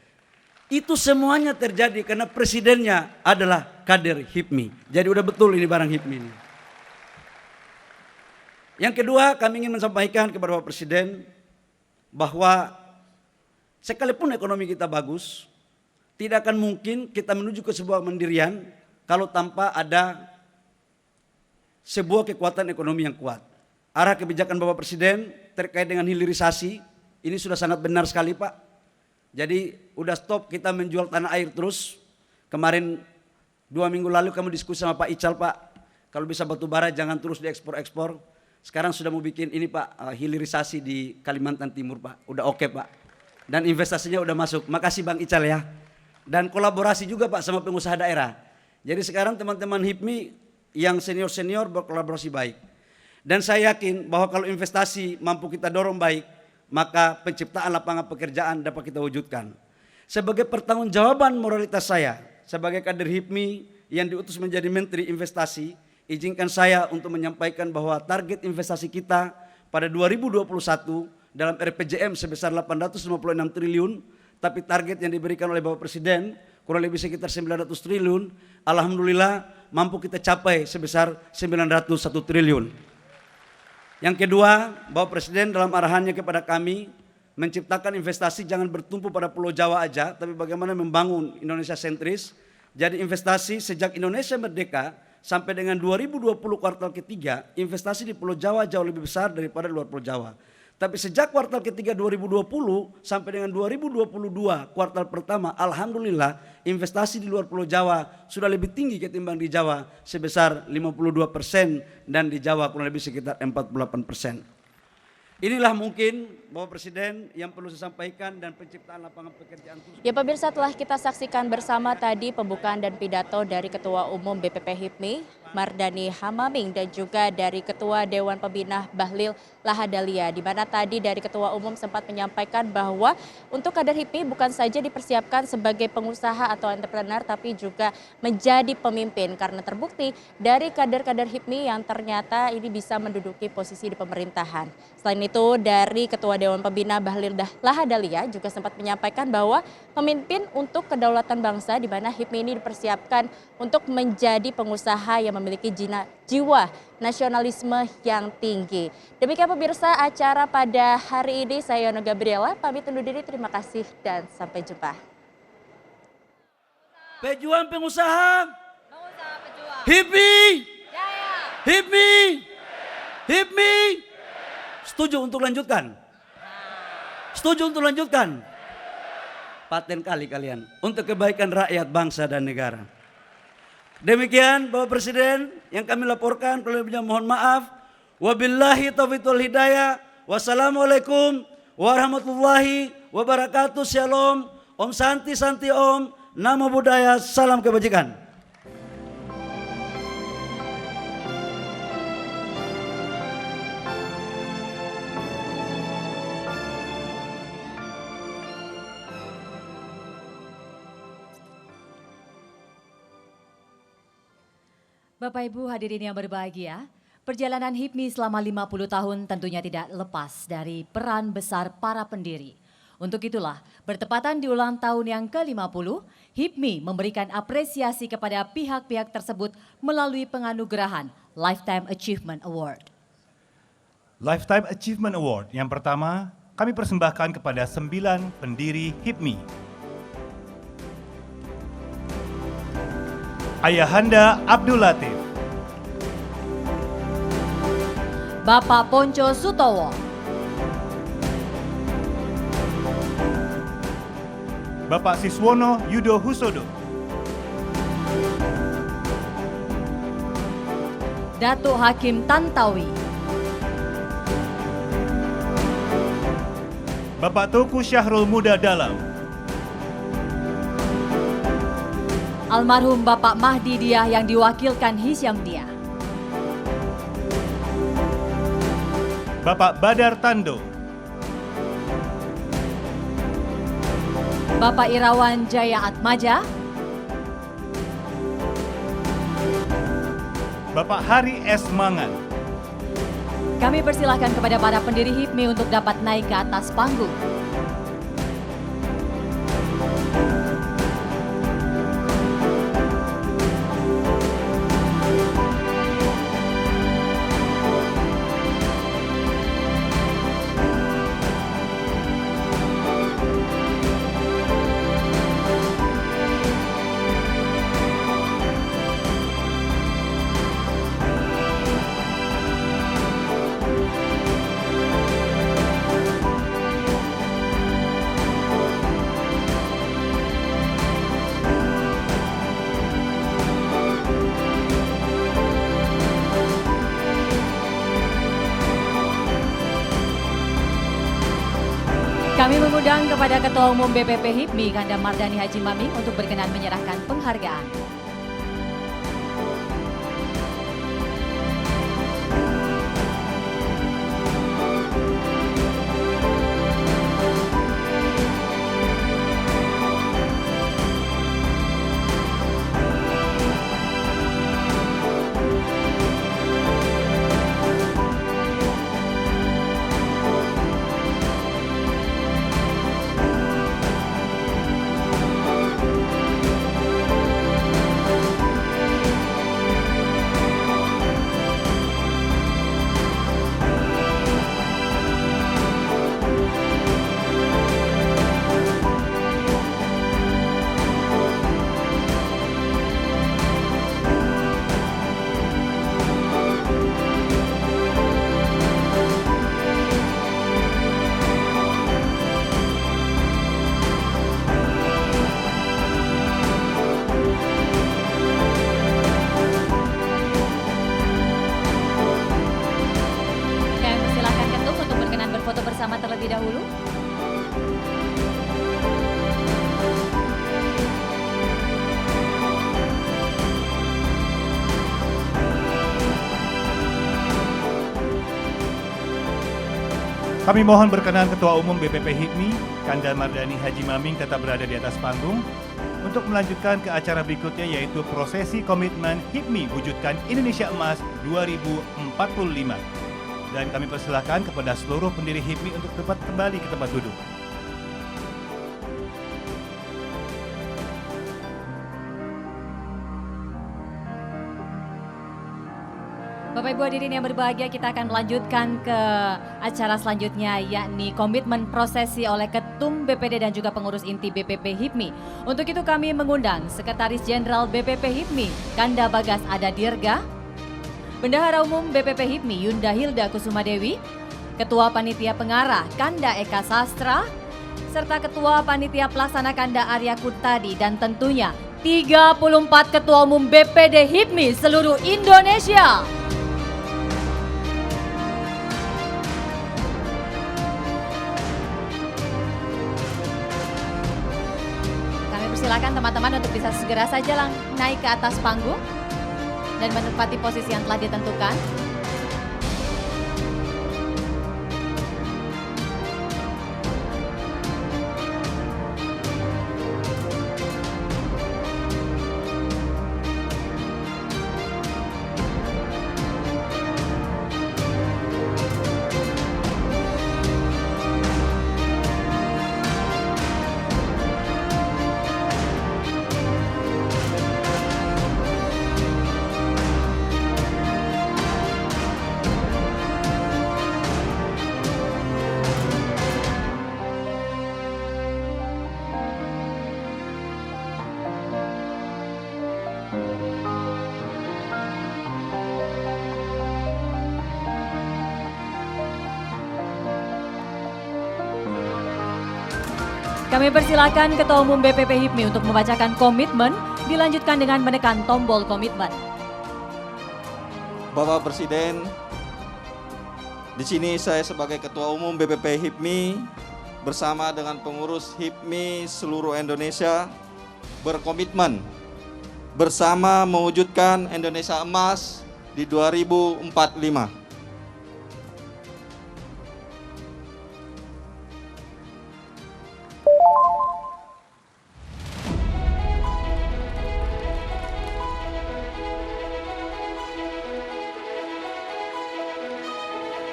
Itu semuanya terjadi karena presidennya adalah kader HIPMI. Jadi udah betul ini barang HIPMI ini. Yang kedua, kami ingin menyampaikan kepada Bapak Presiden bahwa sekalipun ekonomi kita bagus, tidak akan mungkin kita menuju ke sebuah kemandirian kalau tanpa ada sebuah kekuatan ekonomi yang kuat. Arah kebijakan Bapak Presiden terkait dengan hilirisasi, ini sudah sangat benar sekali Pak. Jadi udah stop kita menjual tanah air terus. Kemarin 2 minggu lalu kamu diskusi sama Pak Ical Pak, kalau bisa batu bara jangan terus diekspor-ekspor. Sekarang sudah mau bikin ini Pak, hilirisasi di Kalimantan Timur Pak. Udah oke Pak. Dan investasinya udah masuk. Makasih Bang Ical ya. Dan kolaborasi juga Pak sama pengusaha daerah. Jadi sekarang teman-teman HIPMI yang senior-senior berkolaborasi baik. Dan saya yakin bahwa kalau investasi mampu kita dorong baik, maka penciptaan lapangan pekerjaan dapat kita wujudkan. Sebagai pertanggungjawaban moralitas saya, sebagai kader HIPMI yang diutus menjadi Menteri Investasi, izinkan saya untuk menyampaikan bahwa target investasi kita pada 2021 dalam RPJM sebesar 856 triliun, tapi target yang diberikan oleh Bapak Presiden kurang lebih sekitar 900 triliun, alhamdulillah mampu kita capai sebesar 901 triliun. Yang kedua, Bapak Presiden dalam arahannya kepada kami menciptakan investasi jangan bertumpu pada Pulau Jawa aja, tapi bagaimana membangun Indonesia sentris. Jadi investasi sejak Indonesia merdeka sampai dengan 2020 kuartal ketiga, investasi di Pulau Jawa jauh lebih besar daripada luar Pulau Jawa. Tapi sejak kuartal ketiga 2020 sampai dengan 2022 kuartal pertama, alhamdulillah investasi di luar Pulau Jawa sudah lebih tinggi ketimbang di Jawa sebesar 52% dan di Jawa kurang lebih sekitar 48%. Inilah mungkin Bapak Presiden yang perlu saya sampaikan dan penciptaan lapangan pekerjaan. Ya pemirsa, telah kita saksikan bersama tadi pembukaan dan pidato dari Ketua Umum BPP HIPMI, Mardani Hamaming, dan juga dari Ketua Dewan Pembina Bahlil Lahadalia, di mana tadi dari Ketua Umum sempat menyampaikan bahwa untuk kader HIPMI bukan saja dipersiapkan sebagai pengusaha atau entrepreneur, tapi juga menjadi pemimpin karena terbukti dari kader-kader HIPMI yang ternyata ini bisa menduduki posisi di pemerintahan. Selain itu dari Ketua Dewan Pembina Bahlil Lahadalia juga sempat menyampaikan bahwa pemimpin untuk kedaulatan bangsa, di mana HIPMI ini dipersiapkan untuk menjadi pengusaha yang memiliki jiwa nasionalisme yang tinggi. Demikian pemirsa acara pada hari ini, saya Yono Gabriela pamit undur diri, terima kasih dan sampai jumpa. Pejuang pengusaha, HIPMI, HIPMI, HIPMI. Setuju untuk lanjutkan? Setuju untuk lanjutkan? Paten kali kalian untuk kebaikan rakyat, bangsa dan negara. Demikian Bapak Presiden yang kami laporkan, kalau lebihnya mohon maaf. Wabillahi taufiq wal hidayah. Wassalamualaikum warahmatullahi wabarakatuh. Shalom. Om Santi Santi Om. Namo Buddhaya. Salam kebajikan. Bapak Ibu hadirin yang berbahagia, perjalanan HIPMI selama 50 tahun tentunya tidak lepas dari peran besar para pendiri. Untuk itulah, bertepatan di ulang tahun yang ke-50, HIPMI memberikan apresiasi kepada pihak-pihak tersebut melalui penganugerahan Lifetime Achievement Award. Lifetime Achievement Award yang pertama kami persembahkan kepada 9 pendiri HIPMI. Ayahanda Abdul Latif, Bapak Ponco Sutowo, Bapak Siswono Yudo Husodo, Datuk Hakim Tantawi, Bapak Tuku Syahrul Muda Dalam, almarhum Bapak Mahdi Diah yang diwakilkan Hisyam Diah, Bapak Badar Tando, Bapak Irawan Jaya Atmaja, Bapak Hari S. Mangan. kami persilahkan kepada para pendiri HIPMI untuk dapat naik ke atas panggung. Kami mengundang kepada Ketua Umum BPP HIPMI Kanda Mardani Haji Maming untuk berkenan menyerahkan penghargaan. Bersama terlebih dahulu. Kami mohon berkenan Ketua Umum BPP HIPMI, Kanda Mardani Haji Maming tetap berada di atas panggung untuk melanjutkan ke acara berikutnya yaitu prosesi komitmen HIPMI wujudkan Indonesia Emas 2045. Dan kami persilahkan kepada seluruh pendiri HIPMI untuk dapat kembali ke tempat duduk. Bapak Ibu hadirin yang berbahagia, kita akan melanjutkan ke acara selanjutnya yakni komitmen prosesi oleh Ketum BPD dan juga pengurus inti BPP HIPMI. Untuk itu kami mengundang Sekretaris Jenderal BPP HIPMI Kanda Bagas Ada Dirga, Bendahara Umum BPP HIPMI Yunda Hilda Kusuma Dewi, Ketua Panitia Pengarah Kanda Eka Sastra, serta Ketua Panitia Pelaksana Kanda Arya Kurtadi, dan tentunya 34 Ketua Umum BPD HIPMI seluruh Indonesia. Kami persilakan teman-teman untuk bisa segera saja naik ke atas panggung dan menempati posisi yang telah ditentukan. Kami persilakan Ketua Umum BPP HIPMI untuk membacakan komitmen, dilanjutkan dengan menekan tombol komitmen. Bapak Presiden, di sini saya sebagai Ketua Umum BPP HIPMI bersama dengan pengurus HIPMI seluruh Indonesia berkomitmen bersama mewujudkan Indonesia Emas di 2045.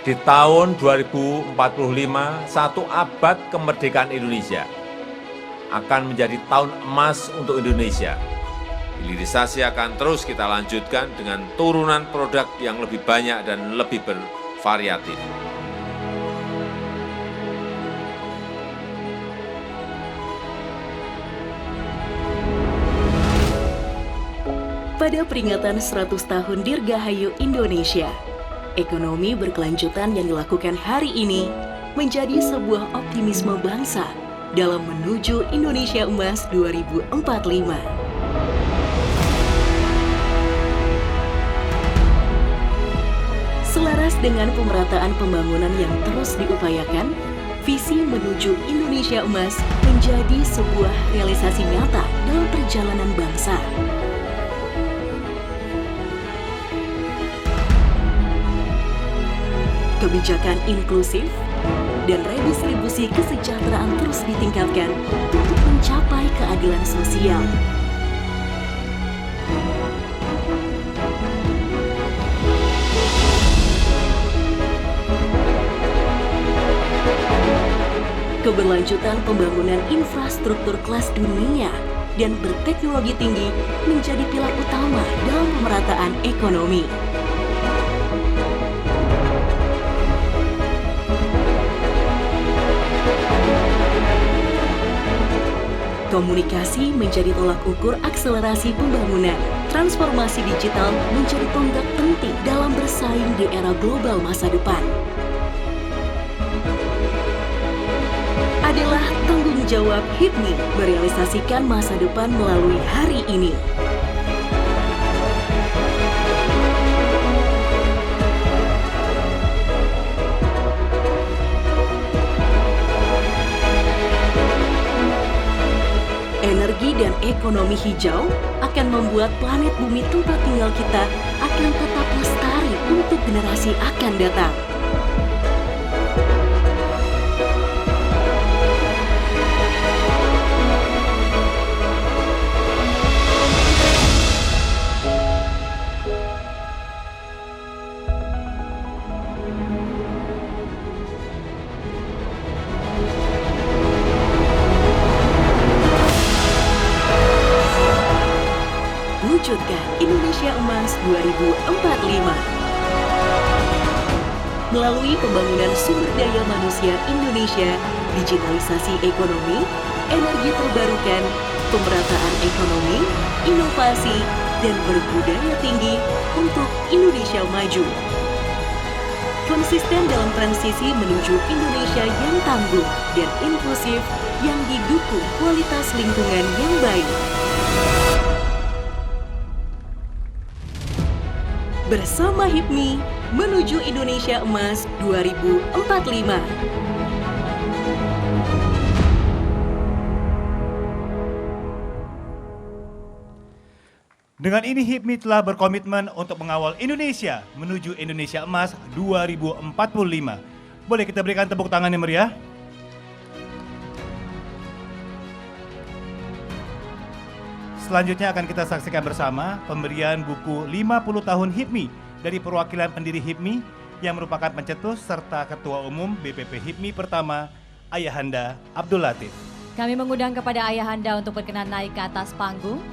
Di tahun 2045, satu abad kemerdekaan Indonesia akan menjadi tahun emas untuk Indonesia. Hilirisasi akan terus kita lanjutkan dengan turunan produk yang lebih banyak dan lebih bervariatif. Pada peringatan 100 tahun Dirgahayu Indonesia, ekonomi berkelanjutan yang dilakukan hari ini menjadi sebuah optimisme bangsa dalam menuju Indonesia Emas 2045. Selaras dengan pemerataan pembangunan yang terus diupayakan, visi menuju Indonesia Emas menjadi sebuah realisasi nyata dalam perjalanan bangsa. Kebijakan inklusif dan redistribusi kesejahteraan terus ditingkatkan untuk mencapai keadilan sosial. Keberlanjutan pembangunan infrastruktur kelas dunia dan berteknologi tinggi menjadi pilar utama dalam pemerataan ekonomi. Komunikasi menjadi tolak ukur akselerasi pembangunan. Transformasi digital menjadi tonggak penting dalam bersaing di era global masa depan. Adalah tanggung jawab HIPMI merealisasikan masa depan melalui hari ini. Energi dan ekonomi hijau akan membuat planet bumi tempat tinggal kita akan tetap lestari untuk generasi akan datang. Wujudkan Indonesia Emas 2045. Melalui pembangunan sumber daya manusia Indonesia, digitalisasi ekonomi, energi terbarukan, pemerataan ekonomi, inovasi, dan berbudaya tinggi untuk Indonesia maju. Konsisten dalam transisi menuju Indonesia yang tangguh dan inklusif yang didukung kualitas lingkungan yang baik. Bersama HIPMI menuju Indonesia Emas 2045. Dengan ini HIPMI telah berkomitmen untuk mengawal Indonesia menuju Indonesia Emas 2045. Boleh kita berikan tepuk tangan yang meriah? Selanjutnya akan kita saksikan bersama pemberian buku 50 tahun HIPMI dari perwakilan pendiri HIPMI yang merupakan pencetus serta Ketua Umum BPP HIPMI pertama, Ayahanda Abdul Latif. Kami mengundang kepada Ayahanda untuk berkenan naik ke atas panggung.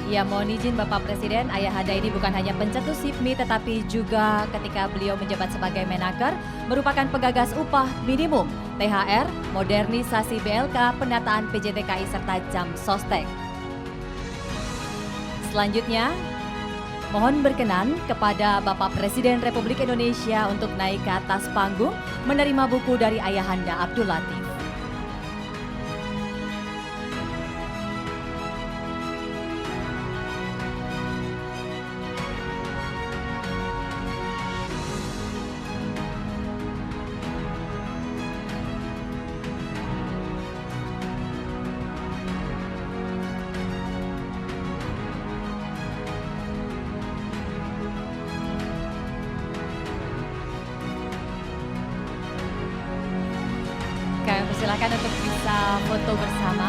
Ya, mohon izin Bapak Presiden, Ayahanda ini bukan hanya pencetus HIPMI tetapi juga ketika beliau menjabat sebagai Menaker merupakan penggagas upah minimum, THR, modernisasi BLK, penataan PJTKI serta jam sostek. Selanjutnya, mohon berkenan kepada Bapak Presiden Republik Indonesia untuk naik ke atas panggung menerima buku dari Ayahanda Abdul Latif. Silakan untuk bisa foto bersama.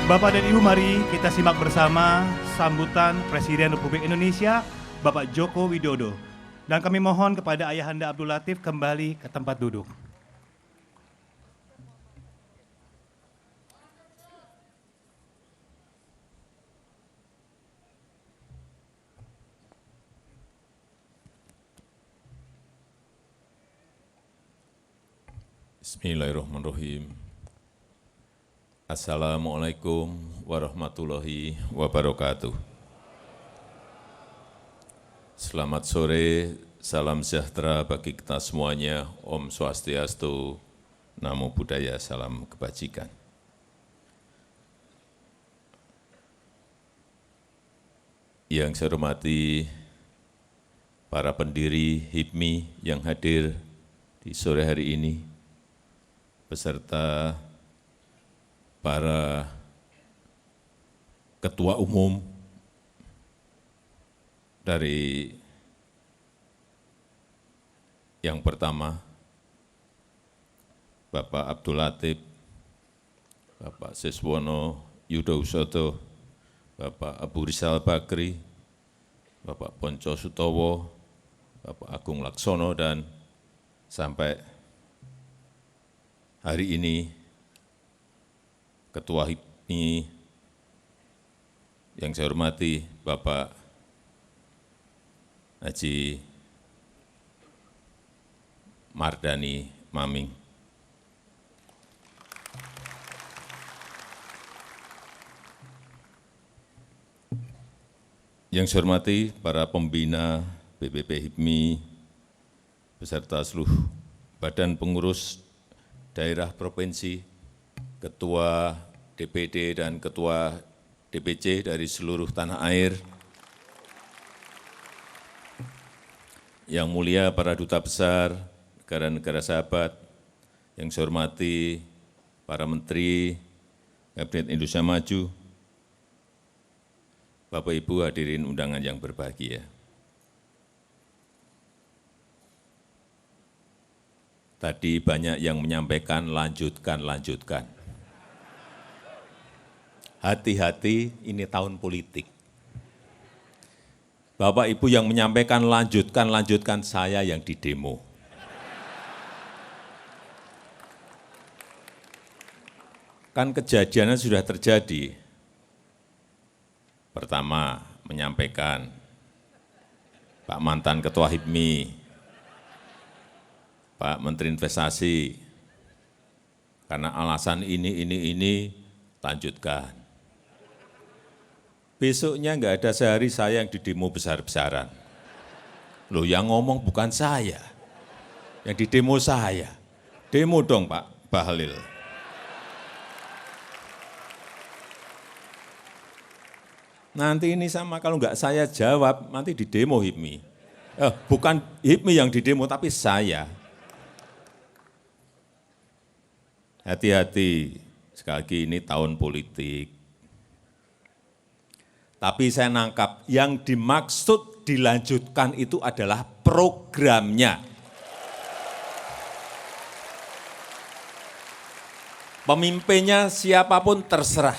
Bapak dan Ibu, mari kita simak bersama sambutan Presiden Republik Indonesia, Bapak Joko Widodo. Dan kami mohon kepada Ayahanda Abdul Latif kembali ke tempat duduk. Bismillahirrahmanirrahim. Assalamualaikum warahmatullahi wabarakatuh. Selamat sore, salam sejahtera bagi kita semuanya. Om Swastiastu, Namo Buddhaya, salam kebajikan. Yang saya hormati para pendiri HIPMI yang hadir di sore hari ini, beserta para ketua umum dari yang pertama, Bapak Abdul Latif, Bapak Siswono Yudhoyono, Bapak Abu Rizal Bakri, Bapak Ponco Sutowo, Bapak Agung Laksono, dan sampai hari ini Ketua HIPMI yang saya hormati Bapak Haji Mardani Maming. Yang saya hormati para pembina BPP HIPMI beserta seluruh badan pengurus daerah provinsi, ketua DPD dan ketua DPC dari seluruh tanah air. Yang mulia para duta besar negara-negara sahabat, yang saya hormati para menteri Kabinet Indonesia Maju, Bapak Ibu hadirin undangan yang berbahagia. Tadi banyak yang menyampaikan lanjutkan. Hati-hati, ini tahun politik. Bapak Ibu yang menyampaikan lanjutkan, saya yang di demo. Kan kejadiannya sudah terjadi. Pertama, menyampaikan Pak mantan Ketua HIPMI, Pak Menteri Investasi, karena alasan ini, lanjutkan. Besoknya enggak ada sehari saya yang didemo besar-besaran. Loh, yang ngomong bukan saya, yang didemo saya. Demo dong Pak Bahlil. Nanti ini sama, kalau enggak saya jawab, nanti didemo HIPMI. Bukan HIPMI yang didemo, tapi saya. Hati-hati, sekali lagi ini tahun politik. Tapi saya nangkap yang dimaksud dilanjutkan itu adalah programnya. Pemimpinnya siapapun terserah.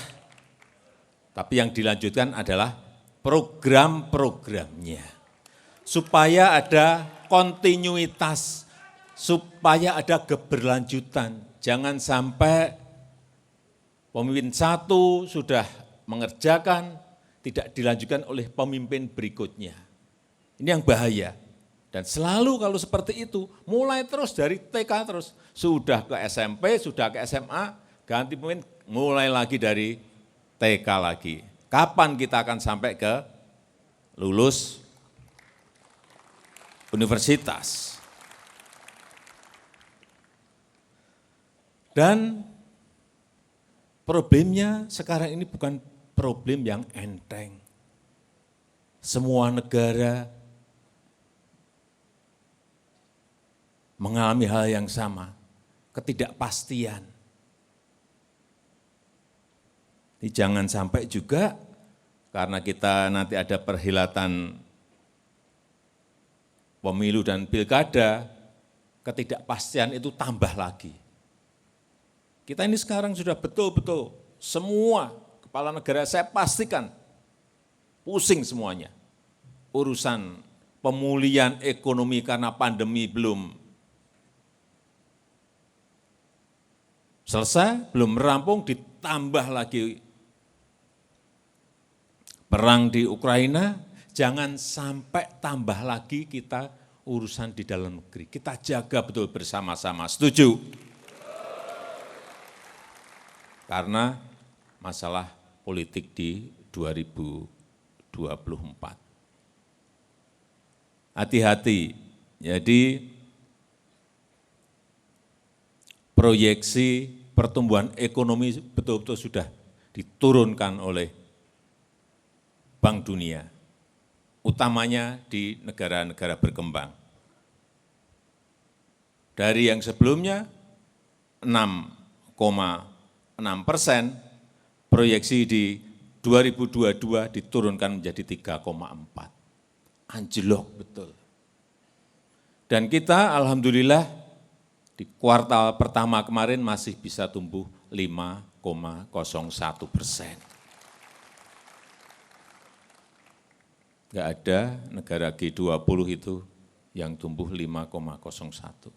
Tapi yang dilanjutkan adalah program-programnya. Supaya ada kontinuitas, supaya ada keberlanjutan. Jangan sampai pemimpin satu sudah mengerjakan, tidak dilanjutkan oleh pemimpin berikutnya. Ini yang bahaya. Dan selalu kalau seperti itu, mulai terus dari TK terus. Sudah ke SMP, sudah ke SMA, ganti pemimpin, mulai lagi dari TK lagi. Kapan kita akan sampai ke lulus universitas? Dan problemnya sekarang ini bukan problem yang enteng. Semua negara mengalami hal yang sama, ketidakpastian. Ini jangan sampai juga karena kita nanti ada perhelatan pemilu dan pilkada, ketidakpastian itu tambah lagi. Kita ini sekarang sudah betul-betul semua kepala negara saya pastikan pusing semuanya. Urusan pemulihan ekonomi karena pandemi belum selesai, belum rampung, ditambah lagi perang di Ukraina, jangan sampai tambah lagi kita urusan di dalam negeri. Kita jaga betul bersama-sama, setuju? Karena masalah politik di 2024. Hati-hati, jadi proyeksi pertumbuhan ekonomi betul-betul sudah diturunkan oleh Bank Dunia, utamanya di negara-negara berkembang. Dari yang sebelumnya 6,6%, proyeksi di 2022 diturunkan menjadi 3,4. Anjlok betul. Dan kita alhamdulillah di kuartal pertama kemarin masih bisa tumbuh 5,01%. Enggak ada negara G20 itu yang tumbuh 5,01.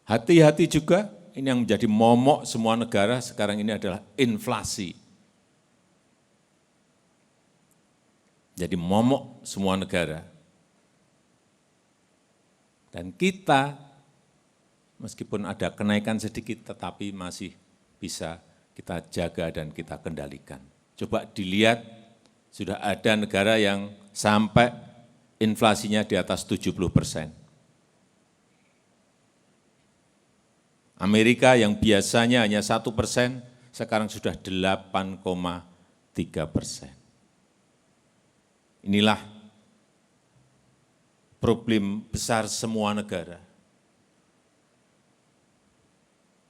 Hati-hati juga, ini yang menjadi momok semua negara sekarang ini adalah inflasi. Jadi momok semua negara. Dan kita, meskipun ada kenaikan sedikit, tetapi masih bisa kita jaga dan kita kendalikan. Coba dilihat, sudah ada negara yang sampai inflasinya di atas 70%. Amerika yang biasanya hanya 1%, sekarang sudah 8,3%. Inilah problem besar semua negara.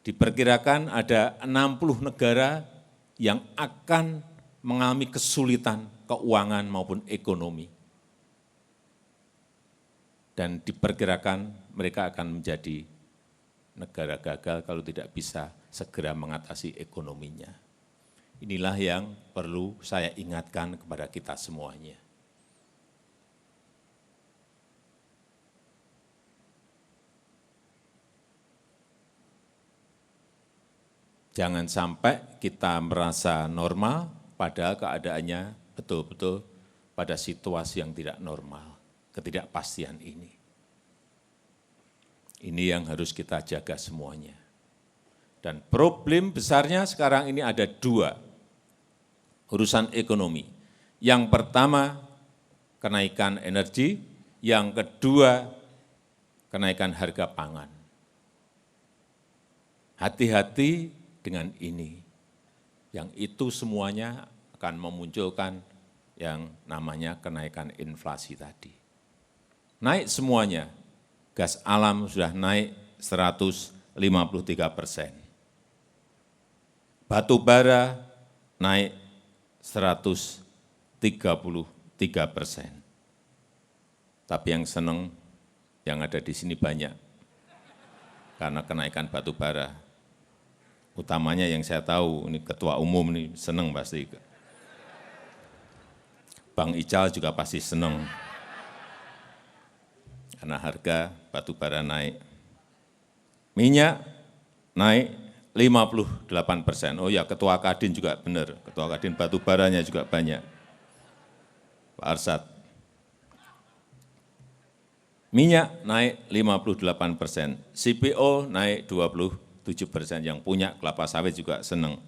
Diperkirakan ada 60 negara yang akan mengalami kesulitan keuangan maupun ekonomi. Dan diperkirakan mereka akan menjadi negara gagal kalau tidak bisa segera mengatasi ekonominya. Inilah yang perlu saya ingatkan kepada kita semuanya. Jangan sampai kita merasa normal, padahal keadaannya betul-betul pada situasi yang tidak normal, ketidakpastian ini. Ini yang harus kita jaga semuanya. Dan problem besarnya sekarang ini ada dua, urusan ekonomi. Yang pertama, kenaikan energi, yang kedua, kenaikan harga pangan. Hati-hati dengan ini, yang itu semuanya akan memunculkan yang namanya kenaikan inflasi tadi. Naik semuanya, gas alam sudah naik 153%. Batu bara naik 133%. Tapi yang senang, yang ada di sini banyak, karena kenaikan batu bara. Utamanya yang saya tahu, ini ketua umum ini senang pasti. Bang Ical juga pasti senang. Karena harga batu bara naik. Minyak naik 58%. Oh ya, ketua Kadin juga benar. Ketua Kadin batu baranya juga banyak. Pak Arsad. Minyak naik 58%. CPO naik 27%, yang punya kelapa sawit juga senang.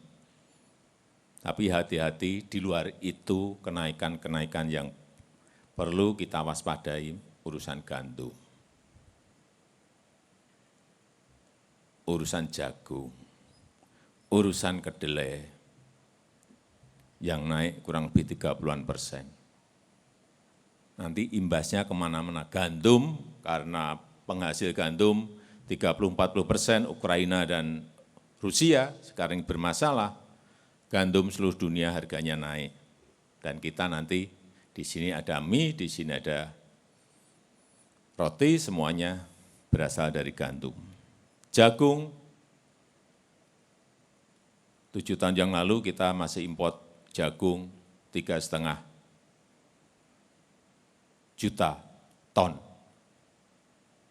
Tapi hati-hati, di luar itu kenaikan-kenaikan yang perlu kita waspadai, urusan gandum, urusan jagung, urusan kedelai, yang naik kurang lebih 30%. Nanti imbasnya kemana-mana. Gandum, karena penghasil gandum 30-40% Ukraina dan Rusia sekarang bermasalah, gandum seluruh dunia harganya naik. Dan kita nanti di sini ada mie, di sini ada roti, semuanya berasal dari gandum. Jagung, 7 tahun yang lalu kita masih import jagung 3,5 juta ton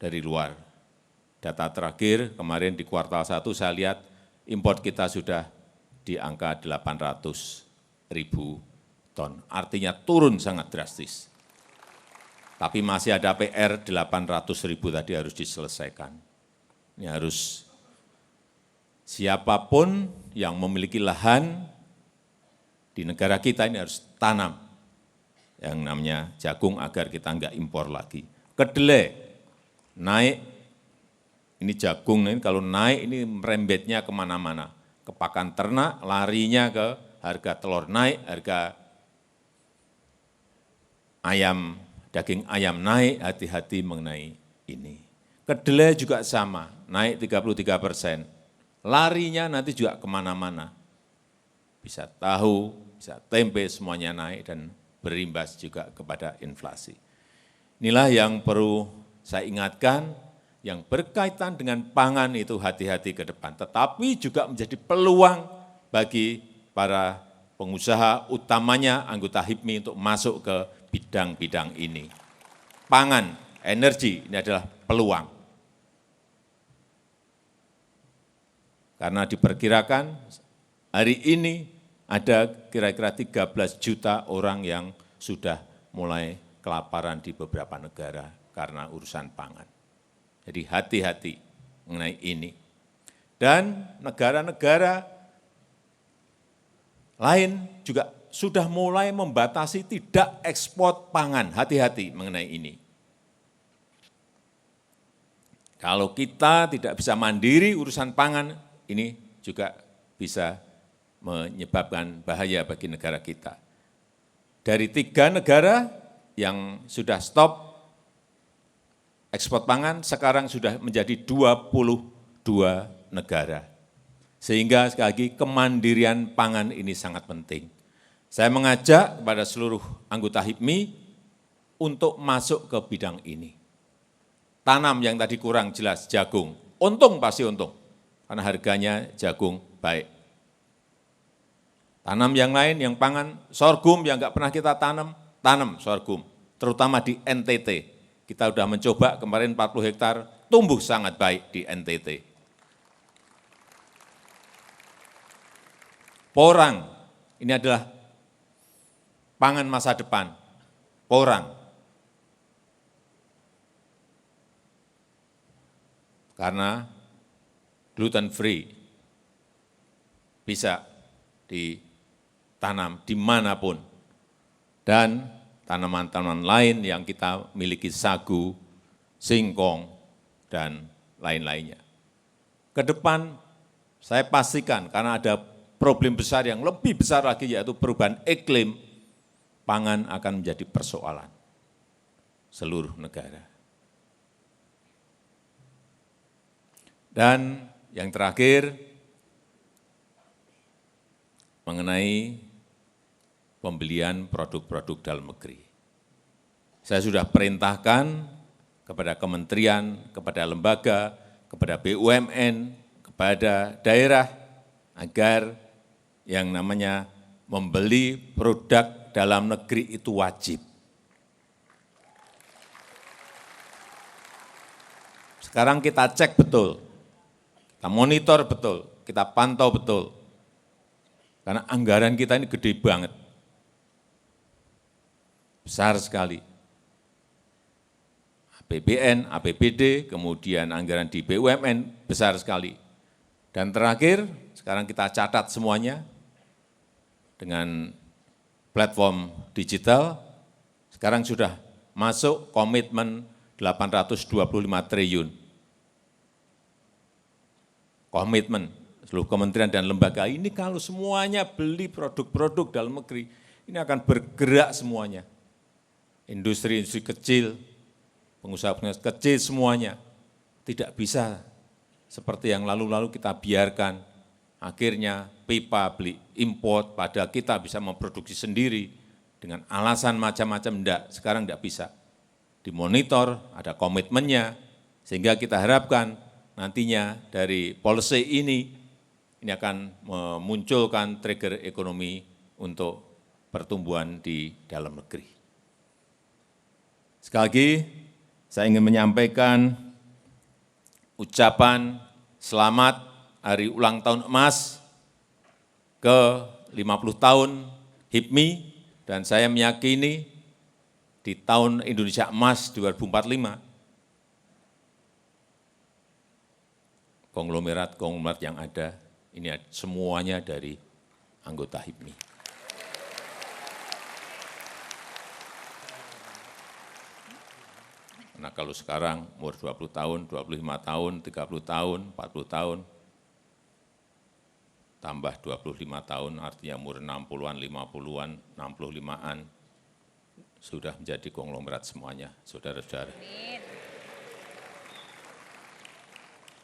dari luar. Data terakhir kemarin di kuartal 1 saya lihat import kita sudah di angka 800.000 ton. Artinya turun sangat drastis. Tapi masih ada PR 800.000 tadi harus diselesaikan. Ini harus siapapun yang memiliki lahan di negara kita ini harus tanam yang namanya jagung agar kita enggak impor lagi. Kedelai naik, ini jagung ini kalau naik ini merembetnya kemana-mana. Ke pakan ternak, larinya ke harga telur naik, harga ayam, daging ayam naik, hati-hati mengenai ini. Kedelai juga sama, naik 33%. Larinya nanti juga kemana-mana. Bisa tahu, bisa tempe, semuanya naik dan berimbas juga kepada inflasi. Inilah yang perlu saya ingatkan, yang berkaitan dengan pangan itu hati-hati ke depan. Tetapi juga menjadi peluang bagi para pengusaha, utamanya anggota HIPMI untuk masuk ke bidang-bidang ini. Pangan, energi, ini adalah peluang. Karena diperkirakan hari ini ada kira-kira 13 juta orang yang sudah mulai kelaparan di beberapa negara karena urusan pangan. Jadi hati-hati mengenai ini. Dan negara-negara lain juga sudah mulai membatasi tidak ekspor pangan. Hati-hati mengenai ini. Kalau kita tidak bisa mandiri urusan pangan, ini juga bisa menyebabkan bahaya bagi negara kita. Dari 3 negara yang sudah stop ekspor pangan, sekarang sudah menjadi 22 negara. Sehingga sekali lagi kemandirian pangan ini sangat penting. Saya mengajak kepada seluruh anggota HIPMI untuk masuk ke bidang ini. Tanam yang tadi kurang jelas, jagung. Untung pasti untung, karena harganya jagung baik. Tanam yang lain, yang pangan, sorghum yang nggak pernah kita tanam sorghum. Terutama di NTT. Kita sudah mencoba kemarin 40 hektar, tumbuh sangat baik di NTT. Porang, ini adalah pangan masa depan. Porang. Karena gluten free bisa ditanam dimanapun. Dan tanaman-tanaman lain yang kita miliki, sagu, singkong, dan lain-lainnya. Ke depan saya pastikan karena ada problem besar yang lebih besar lagi yaitu perubahan iklim, pangan akan menjadi persoalan seluruh negara. Dan yang terakhir, mengenai pembelian produk-produk dalam negeri. Saya sudah perintahkan kepada kementerian, kepada lembaga, kepada BUMN, kepada daerah, agar yang namanya membeli produk dalam negeri itu wajib. Sekarang kita cek betul, kita monitor betul, kita pantau betul. Karena anggaran kita ini gede banget. Besar sekali. APBN, APBD, kemudian anggaran di BUMN, besar sekali. Dan terakhir, sekarang kita catat semuanya dengan platform digital, sekarang sudah masuk komitmen 825 triliun. Komitmen seluruh kementerian dan lembaga ini kalau semuanya beli produk-produk dalam negeri, ini akan bergerak semuanya. Industri-industri kecil, pengusaha-pengusaha kecil semuanya. Tidak bisa seperti yang lalu-lalu kita biarkan akhirnya pipa beli import, padahal kita bisa memproduksi sendiri dengan alasan macam-macam, enggak, sekarang enggak bisa. Dimonitor, ada komitmennya, sehingga kita harapkan nantinya dari policy ini akan memunculkan trigger ekonomi untuk pertumbuhan di dalam negeri. Sekali lagi, saya ingin menyampaikan ucapan selamat hari ulang tahun emas ke-50 tahun HIPMI, dan saya meyakini di tahun Indonesia Emas 2045, konglomerat-konglomerat yang ada, ini semuanya dari anggota HIPMI. Nah kalau sekarang umur 20 tahun, 25 tahun, 30 tahun, 40 tahun, tambah 25 tahun, artinya umur 60-an, 50-an, 65-an, sudah menjadi konglomerat semuanya, saudara-saudara.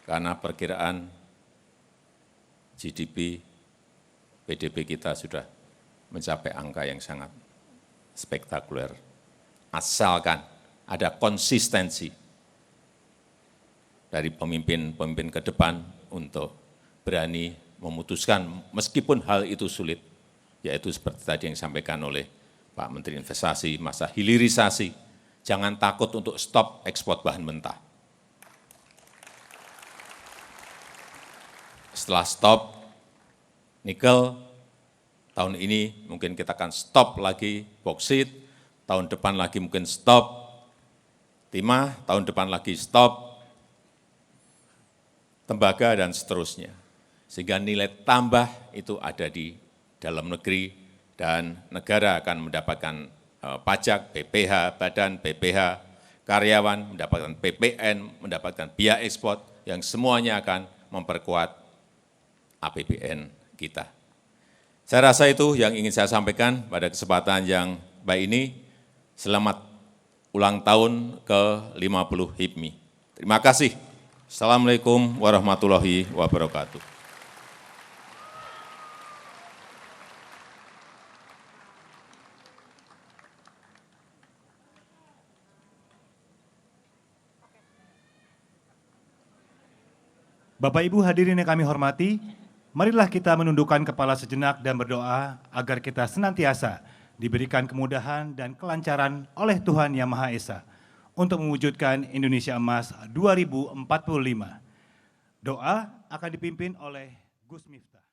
Karena perkiraan GDP, PDB kita sudah mencapai angka yang sangat spektakuler. Asalkan ada konsistensi dari pemimpin-pemimpin ke depan untuk berani memutuskan meskipun hal itu sulit, yaitu seperti tadi yang disampaikan oleh Pak Menteri Investasi, masa hilirisasi, jangan takut untuk stop ekspor bahan mentah. Setelah stop nikel, tahun ini mungkin kita akan stop lagi boksit, tahun depan lagi mungkin stop timah, tahun depan lagi stop tembaga, dan seterusnya. Sehingga nilai tambah itu ada di dalam negeri, dan negara akan mendapatkan pajak, BPH, badan BPH, karyawan mendapatkan PPN, mendapatkan biaya ekspor, yang semuanya akan memperkuat APBN kita. Saya rasa itu yang ingin saya sampaikan pada kesempatan yang baik ini. Selamat ulang tahun ke-50 HIPMI. Terima kasih. Assalamualaikum warahmatullahi wabarakatuh. Bapak Ibu hadirin yang kami hormati, marilah kita menundukkan kepala sejenak dan berdoa agar kita senantiasa diberikan kemudahan dan kelancaran oleh Tuhan Yang Maha Esa untuk mewujudkan Indonesia Emas 2045. Doa akan dipimpin oleh Gus Miftah.